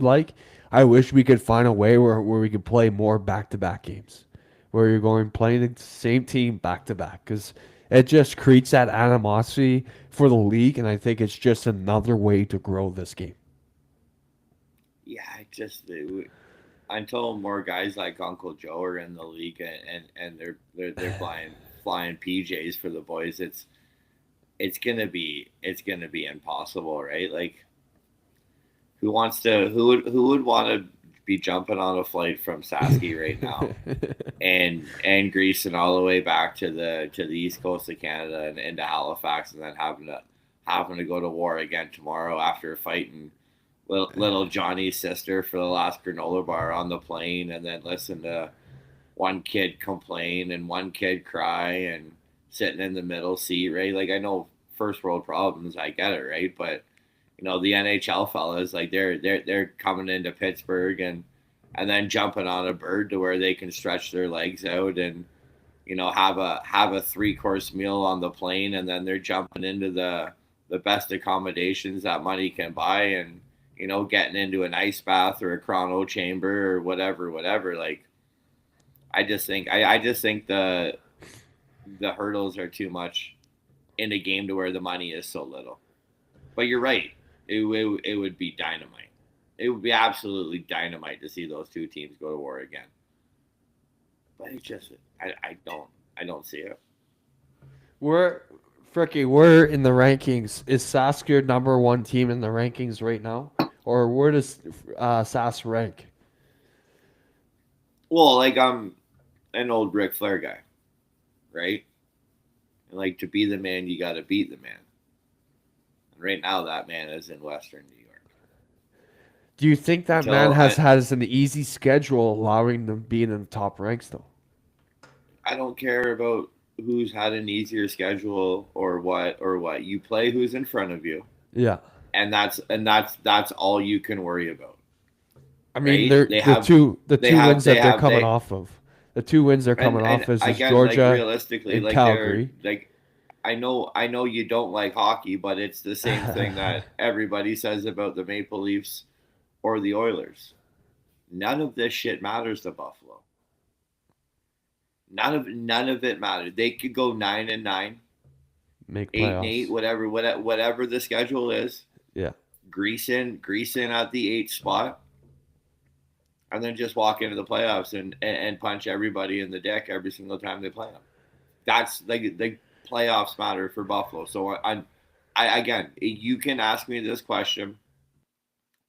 I wish we could find a way where we could play more back-to-back games, where you're playing the same team back-to-back, because it just creates that animosity for the league, and I think it's just another way to grow this game. Yeah, until more guys like Uncle Joe are in the league and they're flying PJs for the boys, it's gonna be impossible, right? Like who would want to be jumping on a flight from Saski right now and greasing all the way back to the east coast of Canada and into Halifax, and then having to go to war again tomorrow after fighting little Johnny's sister for the last granola bar on the plane, and then listen to one kid complain and one kid cry and sitting in the middle seat, right? Like I know first world problems, I get it, right? But the NHL fellas, like they're coming into Pittsburgh and then jumping on a bird to where they can stretch their legs out and have a 3-course meal on the plane, and then they're jumping into the best accommodations that money can buy, and getting into an ice bath or a chrono chamber or whatever. Like, I just think the hurdles are too much in a game to where the money is so little. But you're right. It would be dynamite. It would be absolutely dynamite to see those two teams go to war again. But it's just I don't see it. We're in the rankings. Is Sask your number one team in the rankings right now, or where does Sask rank? Well, like I'm an old Ric Flair guy, right? And like to be the man, you got to beat the man. And right now, that man is in Western New York. Do you think that man Until has an easy schedule, allowing them being in the top ranks though? I don't care about who's had an easier schedule or what. You play who's in front of you, Yeah, and that's all you can worry about, I mean right? they're the They two have wins they that they're have coming they off of. The two wins they're coming and off is again, like Georgia realistically, and like they're Calgary. like I know you don't like hockey, but it's the same thing that everybody says about the Maple Leafs or the Oilers. None of this shit matters to Buffalo. None of it matters. They could go 9-9, Make 8-8, playoffs. whatever the schedule is. Yeah. Grease in at the 8th spot, and then just walk into the playoffs and punch everybody in the dick every single time they play them. That's like the playoffs matter for Buffalo. So I again, you can ask me this question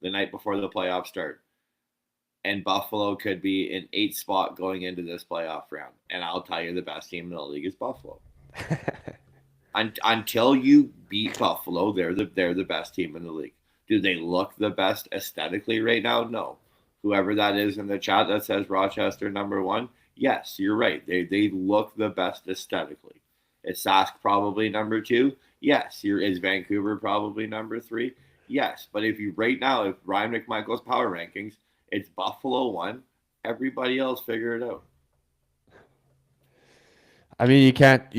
the night before the playoffs start, and Buffalo could be in 8th spot going into this playoff round, and I'll tell you the best team in the league is Buffalo. Until you beat Buffalo, they're the best team in the league. Do they look the best aesthetically right now? No. Whoever that is in the chat that says Rochester number one, yes, you're right. They look the best aesthetically. Is Sask probably number two? Yes. Is Vancouver probably number three? Yes. But if Ryan McMichael's power rankings, it's Buffalo one. Everybody else figure it out. I mean, you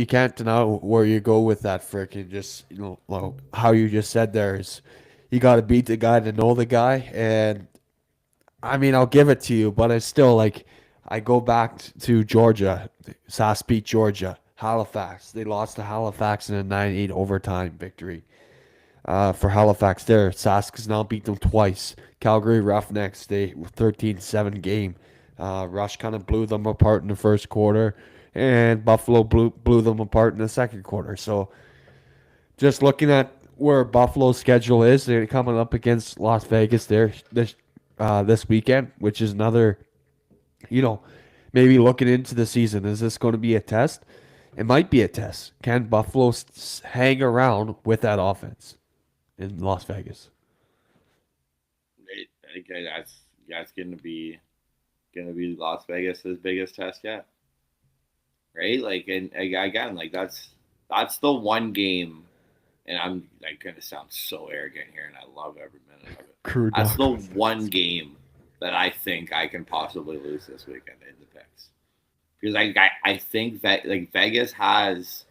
can't deny where you go with that freaking just like how you just said there is you got to beat the guy to know the guy, and I mean I'll give it to you, but it's still like I go back to Georgia, Sass beat Georgia, Halifax. They lost to Halifax in a 9-8 overtime victory. For Halifax, there Sask has now beat them twice. Calgary Roughnecks, they 13-7 game. Rush kind of blew them apart in the first quarter, and Buffalo blew them apart in the second quarter. So just looking at where Buffalo's schedule is, they're coming up against Las Vegas there this weekend, which is another, maybe looking into the season. Is this going to be a test? It might be a test. Can Buffalo hang around with that offense in Las Vegas? Okay, that's gonna be Las Vegas's biggest test yet, right? Like, and again, like that's the one game, and I'm gonna sound so arrogant here, and I love every minute of it. Crew That's the Duck. one game that I think I can possibly lose this weekend in the picks, because I think that like Vegas has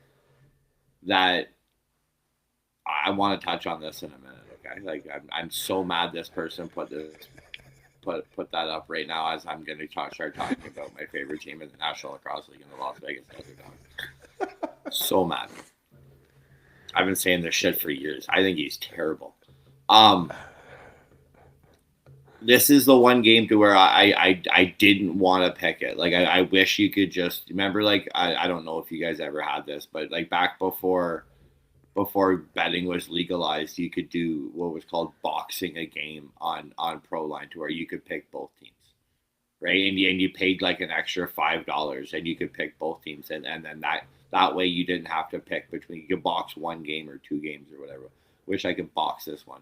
that. I want to touch on this in a minute. Okay, like I'm so mad this person put that up right now as I'm going to start talking about my favorite team in the National Lacrosse League in the Las Vegas Desert Dogs. So mad. I've been saying this shit for years. I think he's terrible. This is the one game to where I didn't want to pick it. Like I wish you could just remember. Like I don't know if you guys ever had this, but like back before betting was legalized, you could do what was called boxing a game on Proline, to where you could pick both teams, right? And you paid like an extra $5, and you could pick both teams, and then that way you didn't have to pick between. You could box one game or two games or whatever. Wish I could box this one,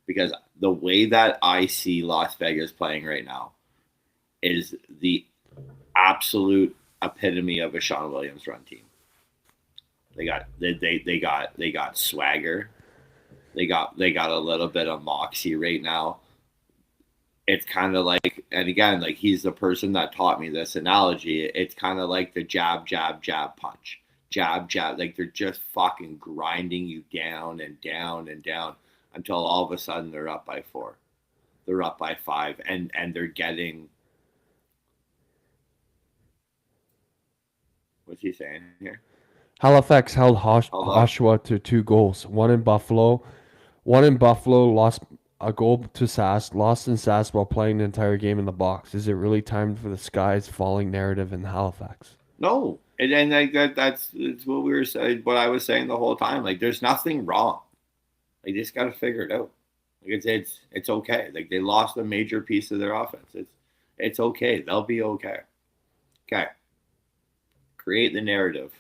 because the way that I see Las Vegas playing right now is the absolute epitome of a Sean Williams run team. They got swagger. They got a little bit of moxie right now. It's kind of like, and again, like he's the person that taught me this analogy. It's kind of like the jab, jab, jab, punch, jab, jab. Like they're just fucking grinding you down and down and down until all of a sudden they're up by 4. they're up by 5 and they're getting, what's he saying here? Halifax held Hold on. Oshawa to 2 goals. One in Buffalo. Lost a goal to Sask. Lost in Sask while playing the entire game in the box. Is it really time for the skies falling narrative in Halifax? No. And like that's what we were saying, what I was saying the whole time. Like, there's nothing wrong. Like, they just got to figure it out. Like, it's okay. Like, they lost a major piece of their offense. It's okay. They'll be okay. Okay. Create the narrative.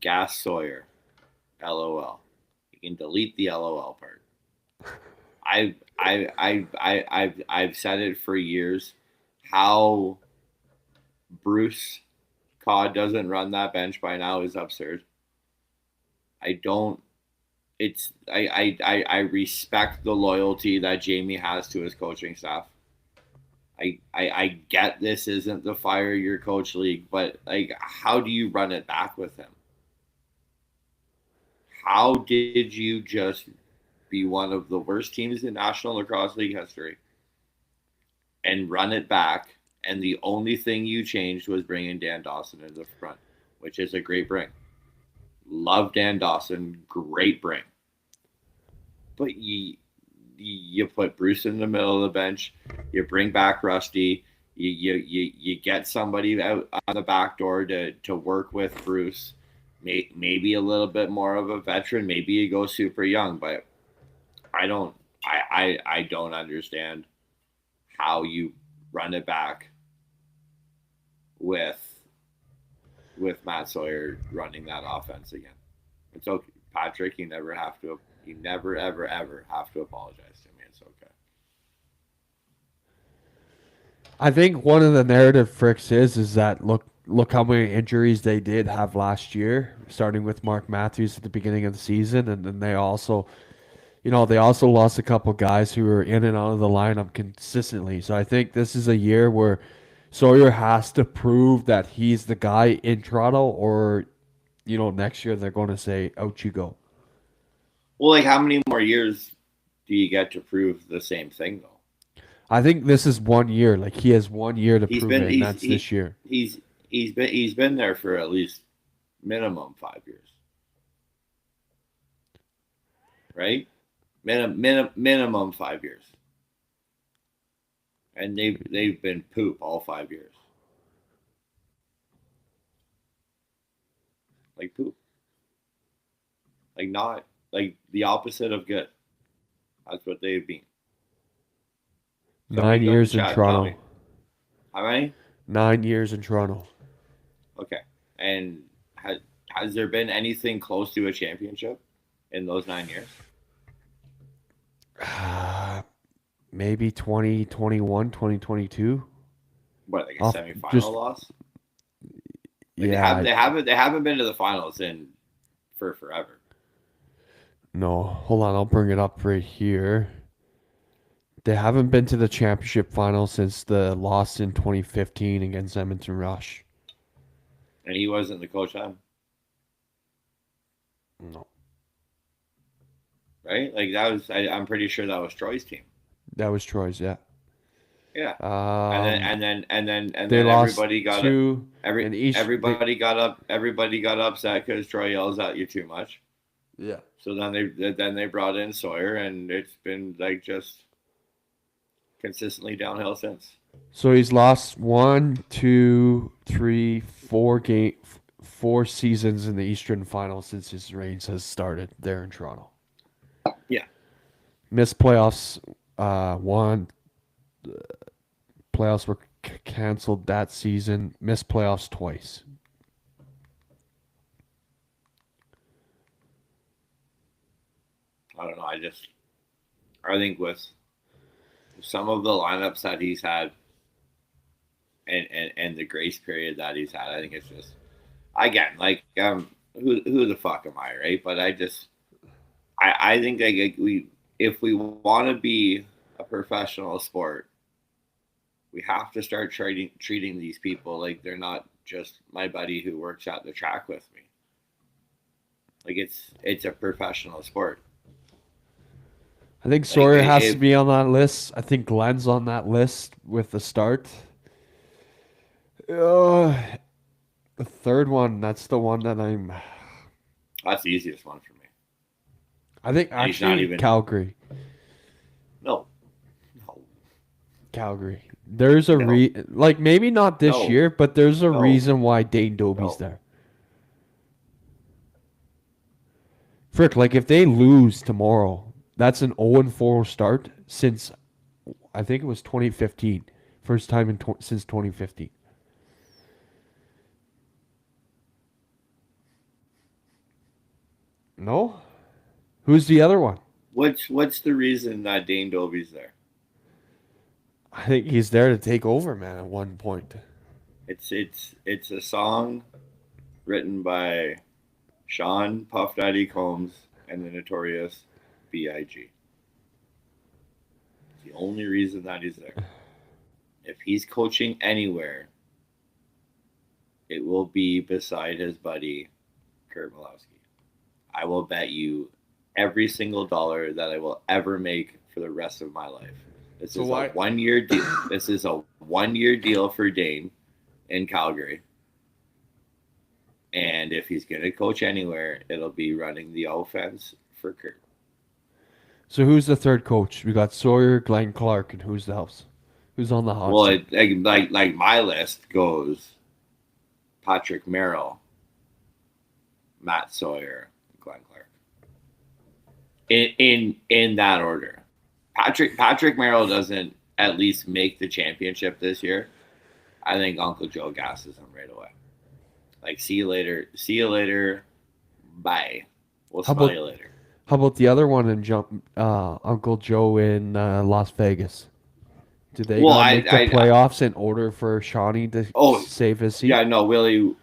Gas Sawyer. LOL. You can delete the LOL part. I've said it for years. How Bruce Cod doesn't run that bench by now is absurd. I don't. I respect the loyalty that Jamie has to his coaching staff. I get this isn't the fire your coach league, but like, how do you run it back with him? How did you just be one of the worst teams in National Lacrosse League history and run it back, and the only thing you changed was bringing Dan Dawson into the front, which is a great bring. Love Dan Dawson, great bring. But you put Bruce in the middle of the bench, you bring back Rusty, you get somebody out on the back door to work with Bruce, maybe a little bit more of a veteran, maybe you go super young, but I don't understand how you run it back with Matt Sawyer running that offense again. It's okay, Patrick. You never ever ever have to apologize to me. It's okay. I think one of the narrative fricks is that look how many injuries they did have last year, starting with Mark Matthews at the beginning of the season, and then they also lost a couple guys who were in and out of the lineup consistently. So I think this is a year where Sawyer has to prove that he's the guy in Toronto, or next year they're going to say, out you go. Well, like, how many more years do you get to prove the same thing, though? I think this is 1 year. Like, he has 1 year to prove it, and that's this year. He's been there for at least minimum 5 years, right? Minimum 5 years, and they've been poop all 5 years, like poop, like not like the opposite of good. That's what they've been. 9 years in Toronto. How many? 9 years in Toronto. Okay, and has there been anything close to a championship in those 9 years? Maybe 2021, 2022. What, like a semifinal loss? Like, yeah, they haven't been to the finals for forever. No, hold on, I'll bring it up right here. They haven't been to the championship final since the loss in 2015 against Edmonton Rush. And he wasn't the coach then? No. Right? Like, that was, I'm pretty sure that was Troy's team. That was Troy's, yeah. Yeah. And then everybody got everybody got upset because Troy yells at you too much. Yeah. So then they brought in Sawyer, and it's been like just consistently downhill since. So he's lost 1, 2, 3, 4 seasons in the Eastern Final since his reigns has started there in Toronto. Yeah. Missed playoffs. Playoffs were canceled that season. Missed playoffs twice. I don't know. I think with some of the lineups that he's had and the grace period that he's had, I think it's just, again, like, who the fuck am I, right? But I think like if we want to be a professional sport, we have to start treating these people like they're not just my buddy who works at the track with me. Like, it's a professional sport. I think Like Sawyer has to if be on that list. I think Glenn's on that list with the start. Uh, the third one, that's the one that that's the easiest one for me, I think and he's not actually even Calgary. no, no, Calgary. There's a no, like maybe not this no, year, but there's a no, reason why Dane Dobie's no. there. Frick, like if they lose tomorrow, that's an 0-4 start since I think it was 2015. First time since 2015. No? Who's the other one? What's the reason that Dane Dobie's there? I think he's there to take over, man, at one point. It's a song written by Sean Puff Daddy Combs and the Notorious B.I.G. The only reason that he's there. If he's coaching anywhere, it will be beside his buddy Kurt Malowski. I will bet you every single dollar that I will ever make for the rest of my life. This is a 1 year deal. This is a 1 year deal for Dane in Calgary. And if he's going to coach anywhere, it'll be running the offense for Kurt. So who's the third coach? We got Sawyer, Glenn Clark, and who's else? Who's on the hot Well, seat? like my list goes Patrick Merrill, Matt Sawyer, Glenn Clark. In that order. Patrick Merrill doesn't at least make the championship this year. I think Uncle Joe gasses him right away. Like, see you later, bye. We'll smell you later. How about the other one and Uncle Joe in Las Vegas? Did they make the playoffs in order for Shawnee to save his seat? Yeah, no, Willie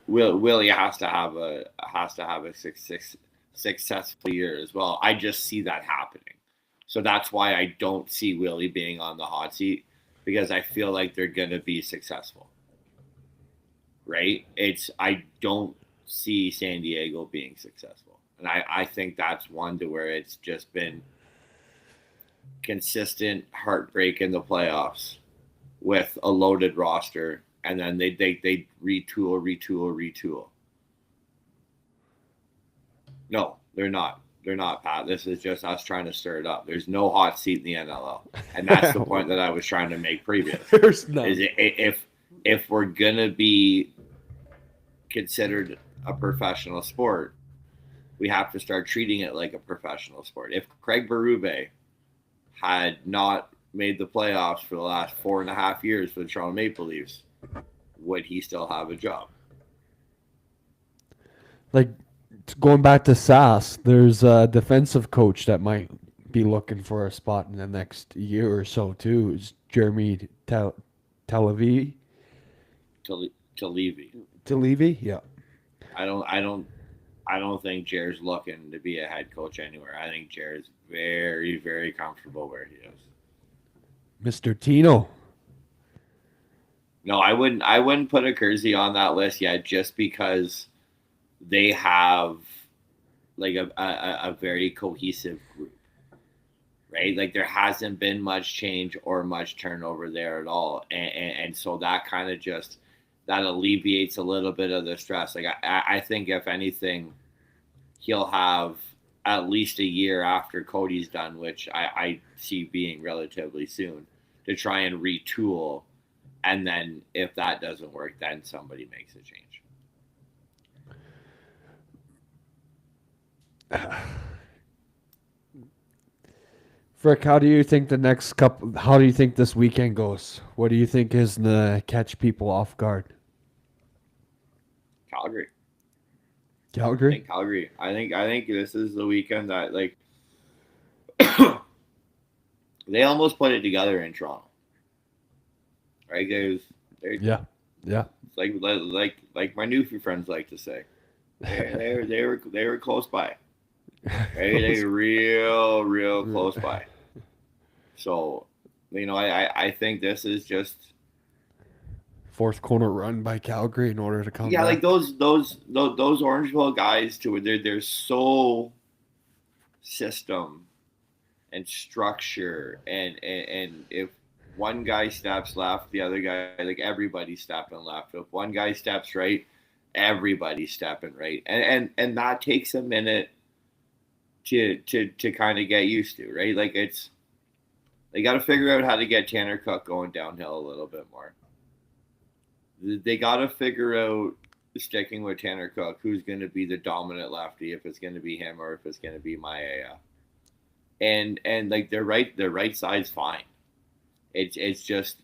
has to have a successful year as well. I just see that happening. So that's why I don't see Willie being on the hot seat, because I feel like they're going to be successful. Right? I don't see San Diego being successful. And I think that's one to where it's just been consistent heartbreak in the playoffs with a loaded roster, and then they retool. No, they're not. They're not, Pat. This is just us trying to stir it up. There's no hot seat in the NLL, and that's the point that I was trying to make previous. There's none. If we're gonna be considered a professional sport, we have to start treating it like a professional sport. If Craig Berube had not made the playoffs for the last 4.5 years for the Toronto Maple Leafs, would he still have a job? Like, going back to SAS, there's a defensive coach that might be looking for a spot in the next year or so too. Is Jeremy Talevi? Talevi, yeah. I don't think Jared's looking to be a head coach anywhere. I think Jared's very, very comfortable where he is. Mr. Tino. No, I wouldn't put a Kersey on that list yet, just because they have like a very cohesive group, right? Like, there hasn't been much change or much turnover there at all, and so that kind of just that alleviates a little bit of the stress. Like, I think if anything, he'll have at least a year after Cody's done, which I see being relatively soon, to try and retool, and then if that doesn't work, then somebody makes a change. Frick, how do you think how do you think this weekend goes? What do you think is to catch people off guard? Calgary. I think this is the weekend that, like, they almost put it together in Toronto, right? Yeah. It's like my Newfie friends like to say, they were close by. Right? They were real close by. So, I think this is just fourth corner run by Calgary in order to come back. Yeah, like those Orangeville guys too. They're so system and structure and if one guy steps left, the other guy, like everybody's stepping left. If one guy steps right, everybody's stepping right, and that takes a minute to kind of get used to, right? Like it's they got to figure out how to get Tanner Cook going downhill a little bit more. They got to figure out sticking with Tanner Cook, who's going to be the dominant lefty, if it's going to be him or if it's going to be Maia. And like their right side's fine. It's just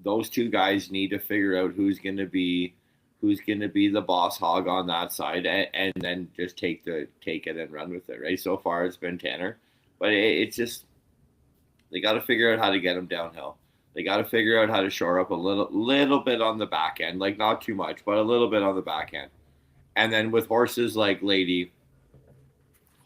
those two guys need to figure out who's going to be the boss hog on that side, and then just take it and run with it. Right. So far, it's been Tanner, but it's just they got to figure out how to get him downhill. They got to figure out how to shore up a little bit on the back end, like not too much, but a little bit on the back end. And then with horses like Lady,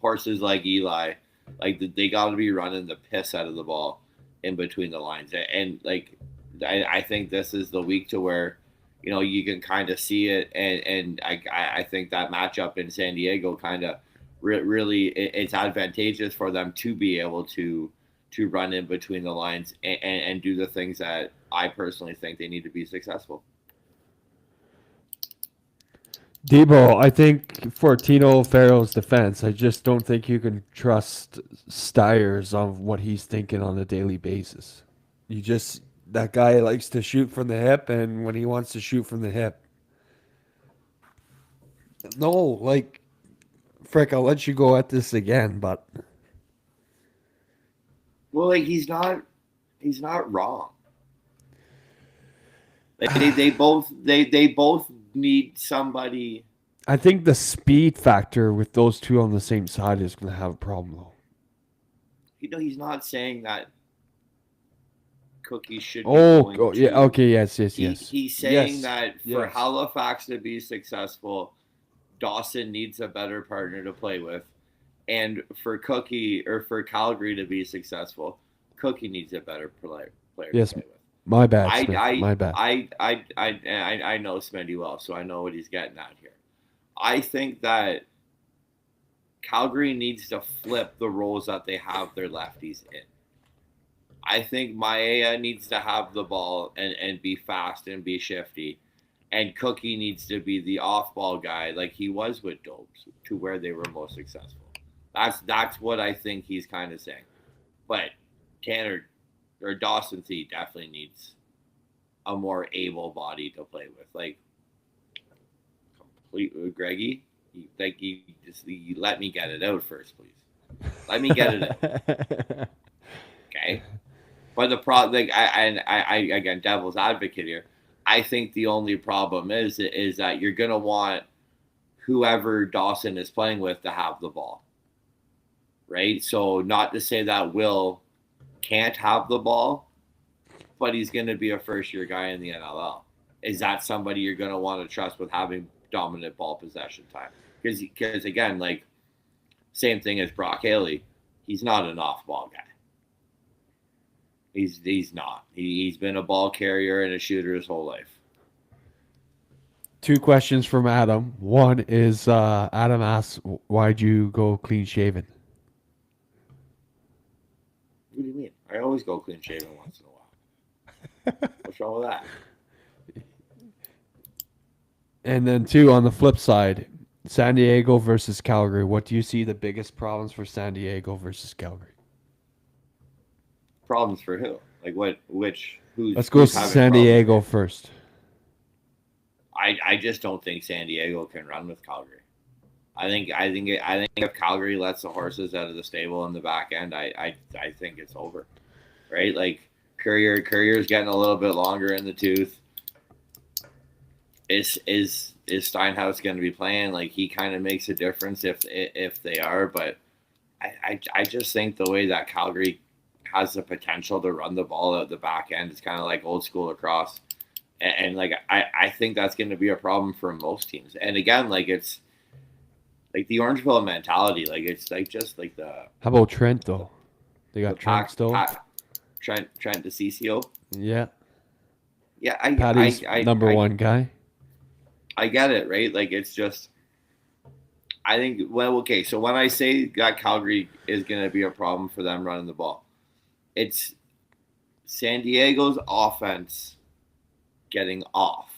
horses like Eli, like they got to be running the piss out of the ball in between the lines. And like I think this is the week to where, you can kind of see it. And I think that matchup in San Diego kind of really it's advantageous for them to be able to run in between the lines and do the things that I personally think they need to be successful. Debo, I think for Tino Farrell's defense, I just don't think you can trust Stiers on what he's thinking on a daily basis. That guy likes to shoot from the hip, and when he wants to shoot from the hip. No, like, Frick, I'll let you go at this again, but... Well, like, he's not wrong. Like, they both need somebody. I think the speed factor with those two on the same side is going to have a problem, though. He's not saying that Cookie should. Yeah, okay, yes. He's saying that for Halifax to be successful, Dawson needs a better partner to play with, and for Cookie or for Calgary to be successful, Cookie needs a better player to play with. My bad, Smith. My bad. I know Smitty well, so I know what he's getting at here. I think that Calgary needs to flip the roles that they have their lefties in. I think Maia needs to have the ball and be fast and be shifty. And Cookie needs to be the off-ball guy like he was with Dobes to where they were most successful. That's what I think he's kind of saying. But Tanner or Dawson C definitely needs a more able body to play with. Like, Greggy, you let me get it out first, please. Let me get it out. Okay. But the problem, like, I again, devil's advocate here. I think the only problem is that you're gonna want whoever Dawson is playing with to have the ball, right? So not to say that Will can't have the ball, but he's gonna be a first-year guy in the NLL. Is that somebody you're gonna want to trust with having dominant ball possession time? Because again, like, same thing as Brock Haley, he's not an off-ball guy. He's not. He's been a ball carrier and a shooter his whole life. 2 questions from Adam. One is Adam asks, why'd you go clean shaven? What do you mean? I always go clean shaven once in a while. What's wrong with that? And then 2, on the flip side, San Diego versus Calgary. What do you see the biggest problems for San Diego versus Calgary? Problems for who? Like what? Who's? Let's go San Diego first. I just don't think San Diego can run with Calgary. I think if Calgary lets the horses out of the stable in the back end, I think it's over. Right? Like Courier's getting a little bit longer in the tooth. Is Steinhaus going to be playing? Like, he kind of makes a difference if they are, but I just think the way that Calgary has the potential to run the ball at the back end, it's kind of like old school lacrosse, and like I think that's going to be a problem for most teams. And again, like, it's like the Orangeville mentality, like it's like just like the. How about Trent though? They got Trent still. Trent DeCiccio. Yeah. Yeah, Patty's number one guy. I get it, right? Like, it's just I think so when I say that Calgary is going to be a problem for them running the ball, it's San Diego's offense getting off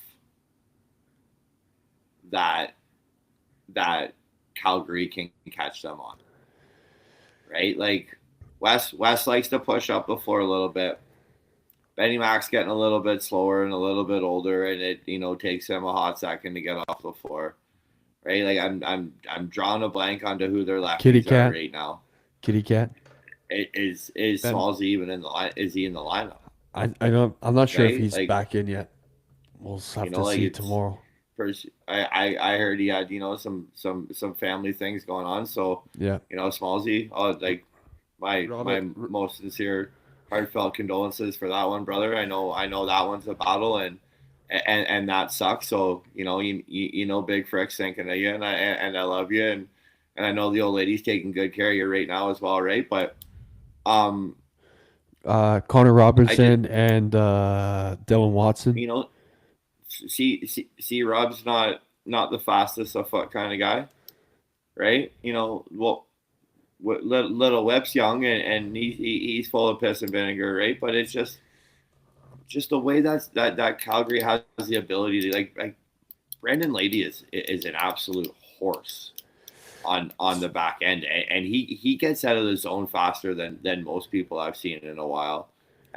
that Calgary can catch them on. Right? Like West likes to push up the floor a little bit. Benny Mac's getting a little bit slower and a little bit older, and it takes him a hot second to get off the floor. Right? Like I'm drawing a blank onto who their lefties are right now. Kitty Cat. Is Smallsy even in the line? Is he in the lineup? I'm not sure if he's Like, back in yet. We'll have to see tomorrow. I heard he had some family things going on. So yeah, Smallsy. Like my most sincere, heartfelt condolences for that one, brother. I know that one's a battle and that sucks. So Big Frick's thinking of you, and I love you, and I know the old lady's taking good care of you right now as well, right? But Connor Robinson and Dylan Watson. See, Rob's not the fastest of foot kind of guy, right? Little Whip's young and he's full of piss and vinegar, right? But it's just the way that Calgary has the ability to like Brandon Lady is an absolute horse on the back end, and he gets out of the zone faster than most people I've seen in a while.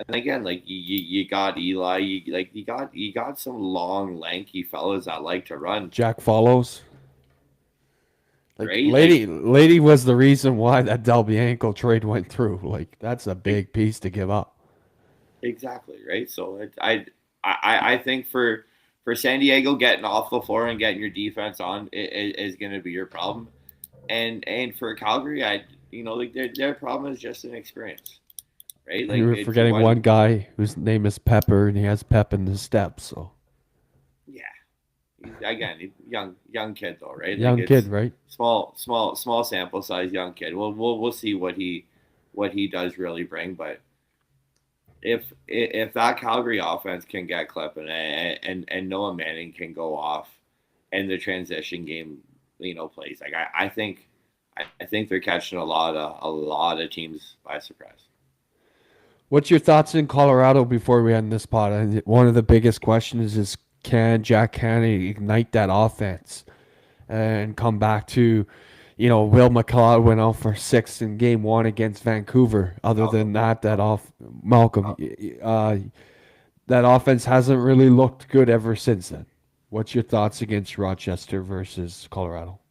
And again, like you got Eli, you got some long, lanky fellas that like to run. Jack follows. Like, right? Lady was the reason why that Del Bianco trade went through. Like that's a big piece to give up. Exactly, right? So I think for San Diego, getting off the floor and getting your defense on is going to be your problem, and for Calgary, their problem is just an experience. Right? Like, you were forgetting one guy whose name is Pepper, and he has pep in his steps. So, yeah, again, young kid though, right? Young kid, right? Small sample size, young kid. We'll see what he does really bring. But if that Calgary offense can get clipping and Noah Manning can go off, and the transition game, plays, like I think they're catching a lot of teams by surprise. What's your thoughts in Colorado before we end this pod? One of the biggest questions is can Jack Kennedy ignite that offense and come back to, Will McLeod went out for 6 in game 1 against Vancouver. Other than that offense hasn't really looked good ever since then. What's your thoughts against Rochester versus Colorado?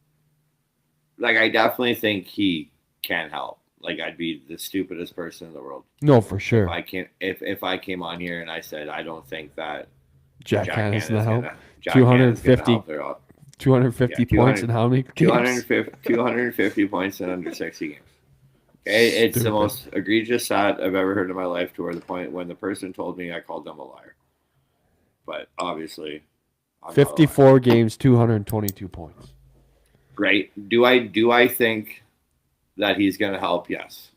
Like, I definitely think he can help. Like, I'd be the stupidest person in the world. No, for sure. If I came on here and I said I don't think that Jack Hanna's going to help. 250 points in how many games? 250 points in under 60 games. Okay, it's the most egregious stat I've ever heard in my life, to where the point when the person told me, I called them a liar. But obviously, 54 games, 222 points. Right? Do I think that he's going to help? Yes.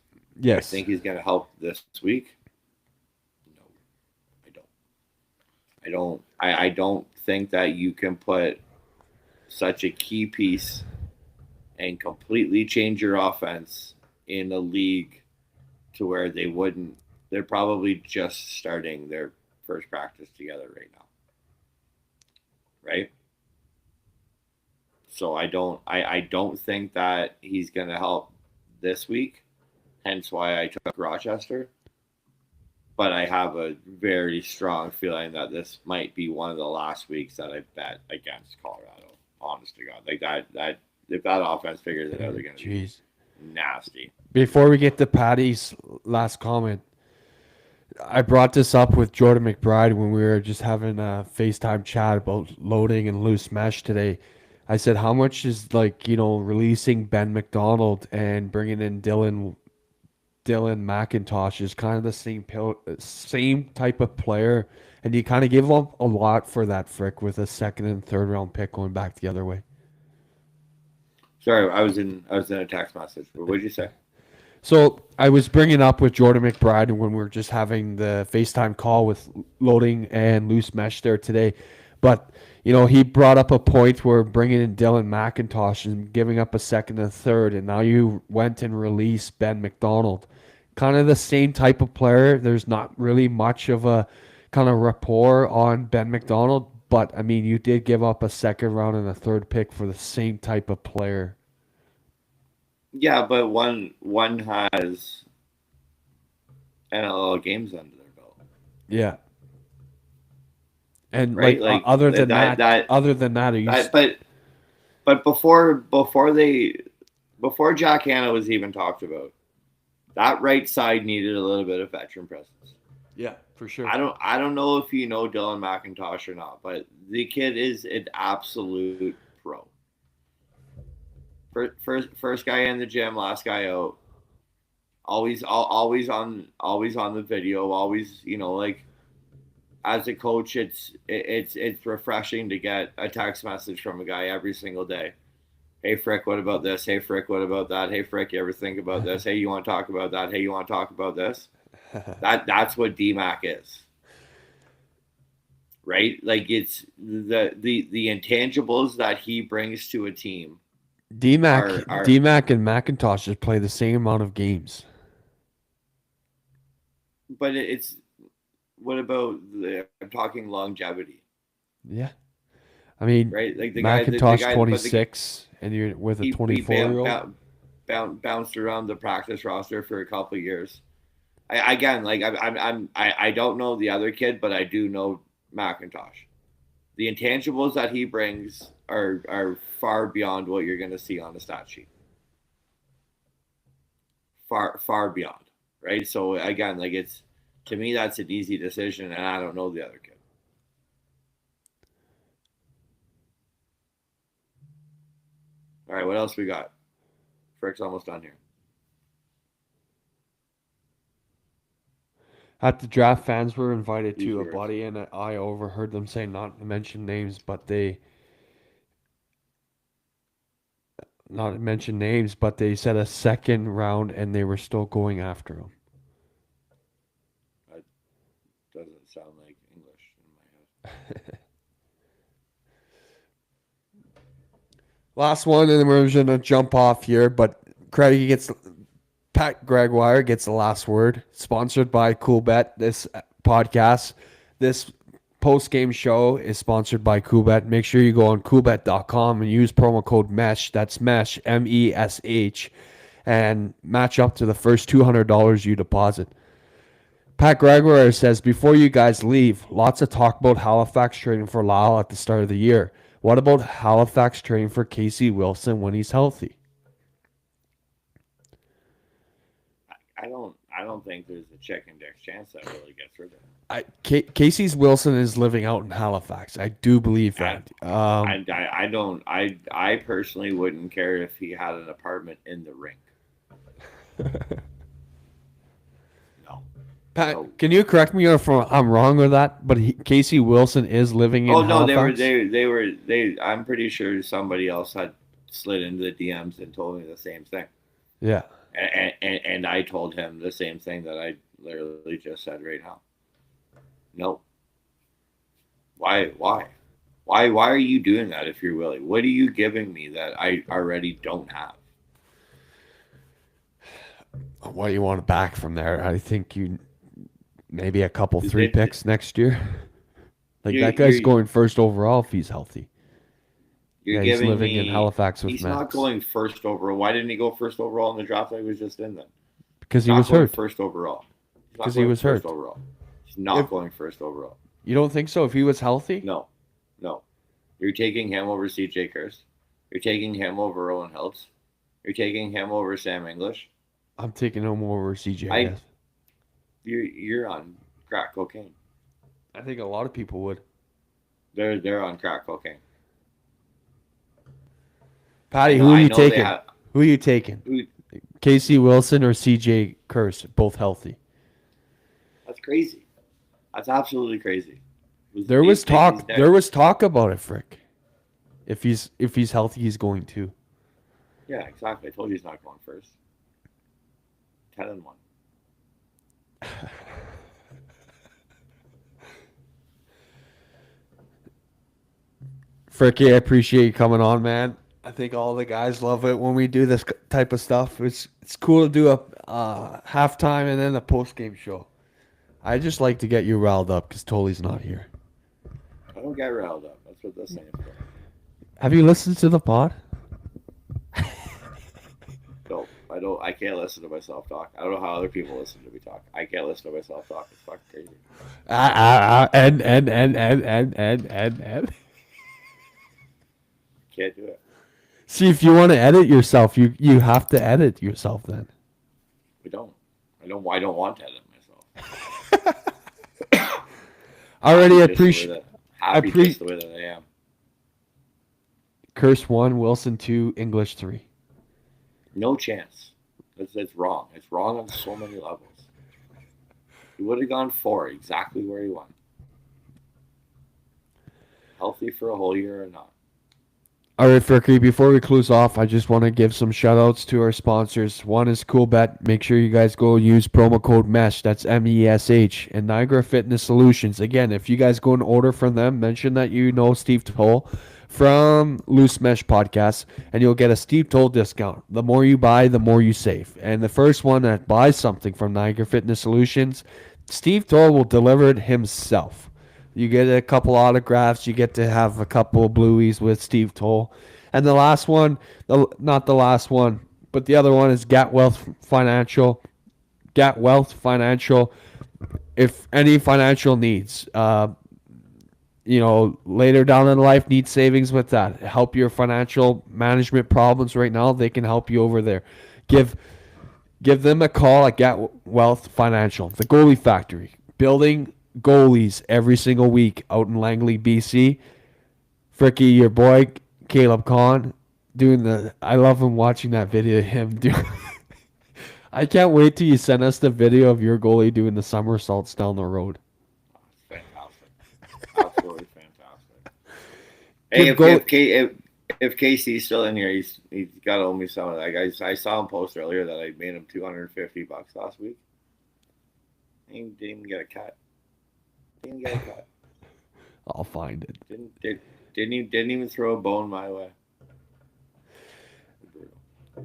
I think he's going to help this week. No, I don't think that you can put such a key piece and completely change your offense in a league to where they're probably just starting their first practice together right now. Right? So I don't think that he's going to help this week, hence why I took Rochester. But I have a very strong feeling that this might be one of the last weeks that I bet against Colorado. Honest to God, like that if that offense figures it out, they're going to be nasty. Before we get to Patty's last comment, I brought this up with Jordan McBride when we were just having a FaceTime chat about loading and loose mesh today. I said, how much is releasing Ben McDonald and bringing in Dylan McIntosh is kind of the same type of player, and you kind of give up a lot for that Frick with a second and third round pick going back the other way. Sorry, I was in a text message. But what did you say? So I was bringing up with Jordan McBride when we were just having the FaceTime call with loading and loose mesh there today, but you know, he brought up a point where bringing in Dylan McIntosh and giving up a second and third, and now you went and released Ben McDonald. Kind of the same type of player. There's not really much of a kind of rapport on Ben McDonald, but I mean, you did give up a second round and a third pick for the same type of player. Yeah, but one has NLL games under their belt. Yeah. And Right? like Like other than that that, other than that, are you? that but before Jack Hanna was even talked about, that right side needed a little bit of veteran presence. Yeah, for sure. I don't know if you know Dylan McIntosh or not, but the kid is an absolute pro. First guy in the gym, last guy out. Always on the video. Always, you know, like as a coach, it's refreshing to get a text message from a guy every single day. Hey Frick, what about this? Hey Frick, what about that? Hey Frick, you ever think about this? Hey, you want to talk about that? Hey, you want to talk about this? That's what DMAC is. Right? Like it's the intangibles that he brings to a team. DMAC and McIntosh just play the same amount of games. But it's what about I'm talking longevity. Yeah. I mean, right? Like McIntosh 26 and you're with a 24-year-old. Bounced around the practice roster for a couple of years. I don't know the other kid, but I do know McIntosh. The intangibles that he brings are far beyond what you're going to see on the stat sheet. Far beyond, right? So again, like it's to me that's an easy decision, and I don't know the other kid. All right, what else we got? Frick's almost done here. At the draft, fans were invited to a buddy, and I overheard them say not to mention names, but they said a second round, and they were still going after him. That doesn't sound like English in my head. Last one, and then we're going to jump off here, but Pat Gregoire gets the last word. Sponsored by Coolbet. This podcast, this post-game show is sponsored by Coolbet. Make sure you go on Coolbet.com and use promo code MESH. That's MESH, MESH, and match up to the first $200 you deposit. Pat Gregoire says, before you guys leave, lots of talk about Halifax trading for Lyle at the start of the year. What about Halifax trading for Casey Wilson when he's healthy? I don't think there's a chicken dick chance that really gets rid of him. Casey Wilson is living out in Halifax. I do believe that. I personally wouldn't care if he had an apartment in the rink. No. Pat, can you correct me if I'm wrong with that? But Casey Wilson is living in Halifax? They I'm pretty sure somebody else had slid into the DMs and told me the same thing. Yeah. And I told him the same thing that I literally just said right now. No. Why are you doing that if you're willing? What are you giving me that I already don't have? What do you want back from there? I think you maybe a couple 3 picks next year. Like that guy's going first overall if he's healthy. He's living in Halifax with Max. He's not going first overall. Why didn't he go first overall in the draft that he was just in then? Because he was hurt. First overall. Because he was hurt. Overall. He's not going first overall. You don't think so? If he was healthy? No. You're taking him over CJ Kurst. You're taking him over Owen Hiltz. You're taking him over Sam English. I'm taking him over CJ. You're on crack cocaine. I think a lot of people would. They're on crack cocaine. Patty, who are you taking? Who are you taking? Casey Wilson or CJ Kurst, both healthy? That's crazy. That's absolutely crazy. There was talk about it, Frick. If he's healthy, he's going to. Yeah, exactly. I told you he's not going first. 10-1. Fricky, I appreciate you coming on, man. I think all the guys love it when we do this type of stuff. It's cool to do a halftime and then a post game show. I just like to get you riled up because Tolly's not here. I don't get riled up. That's what they're saying. Have you listened to the pod? No, I don't. I can't listen to myself talk. I don't know how other people listen to me talk. I can't listen to myself talk. It's fucking crazy. And. Can't do it. See, if you want to edit yourself, you have to edit yourself then. We don't. I don't want to edit myself. I already appreciate. Happy just the way that I am. Curse 1, Wilson 2, English 3. No chance. It's wrong. It's wrong on so many levels. He would have gone 4, exactly where he went. Healthy for a whole year or not. All right, Fricky, before we close off, I just want to give some shout-outs to our sponsors. One is Coolbet. Make sure you guys go use promo code MESH. That's MESH. And Niagara Fitness Solutions. Again, if you guys go and order from them, mention that you know Steve Toll from Loose Mesh Podcast, and you'll get a Steve Toll discount. The more you buy, the more you save. And the first one that buys something from Niagara Fitness Solutions, Steve Toll will deliver it himself. You get a couple autographs. You get to have a couple of blueies with Steve Toll. And the last one, not the last one, but the other one is Get Wealth Financial. Get Wealth Financial. If any financial needs, later down in life, need savings with that. Help your financial management problems right now. They can help you over there. Give them a call at Get Wealth Financial. The Goalie Factory. Building goalies every single week out in Langley, BC. Fricky, your boy Caleb Kahn doing I love him watching that video of him doing. I can't wait till you send us the video of your goalie doing the somersaults down the road. It's fantastic. Absolutely fantastic. Hey, if Casey's still in here, he's got to owe me some of that. I saw him post earlier that I made him $250 last week. He didn't even get a cut. I'll find it. Didn't even throw a bone my way.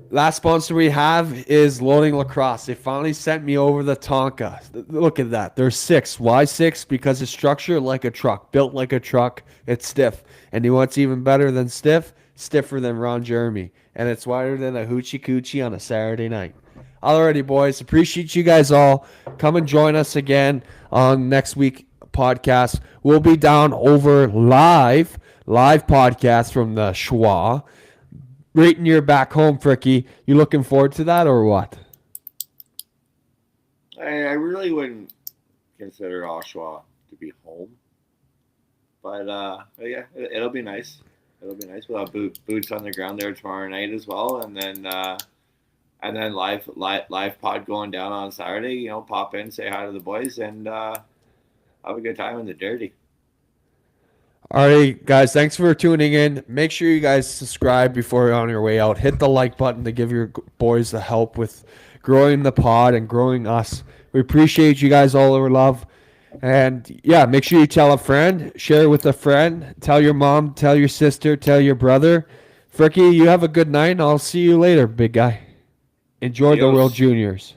Last sponsor we have is Loading Lacrosse. They finally sent me over the Tonka. Look at that. There's 6. Why 6? Because it's structured like a truck, built like a truck. It's stiff. And you know what's even better than stiff? Stiffer than Ron Jeremy. And it's wider than a hoochie coochie on a Saturday night. Alrighty, boys. Appreciate you guys all. Come and join us again on next week podcast. We'll be down over live podcast from the Schwa. Right in your back home, Fricky. You looking forward to that or what? I really wouldn't consider Oshawa to be home. But yeah, it'll be nice. We'll have boots on the ground there tomorrow night as well, and then live pod going down on Saturday. Pop in, say hi to the boys, and have a good time in the dirty. All right, guys, thanks for tuning in. Make sure you guys subscribe before you're on your way out. Hit the like button to give your boys the help with growing the pod and growing us. We appreciate you guys all over love. And, yeah, make sure you tell a friend, share with a friend, tell your mom, tell your sister, tell your brother. Fricky, you have a good night, and I'll see you later, big guy. Enjoy the World Juniors.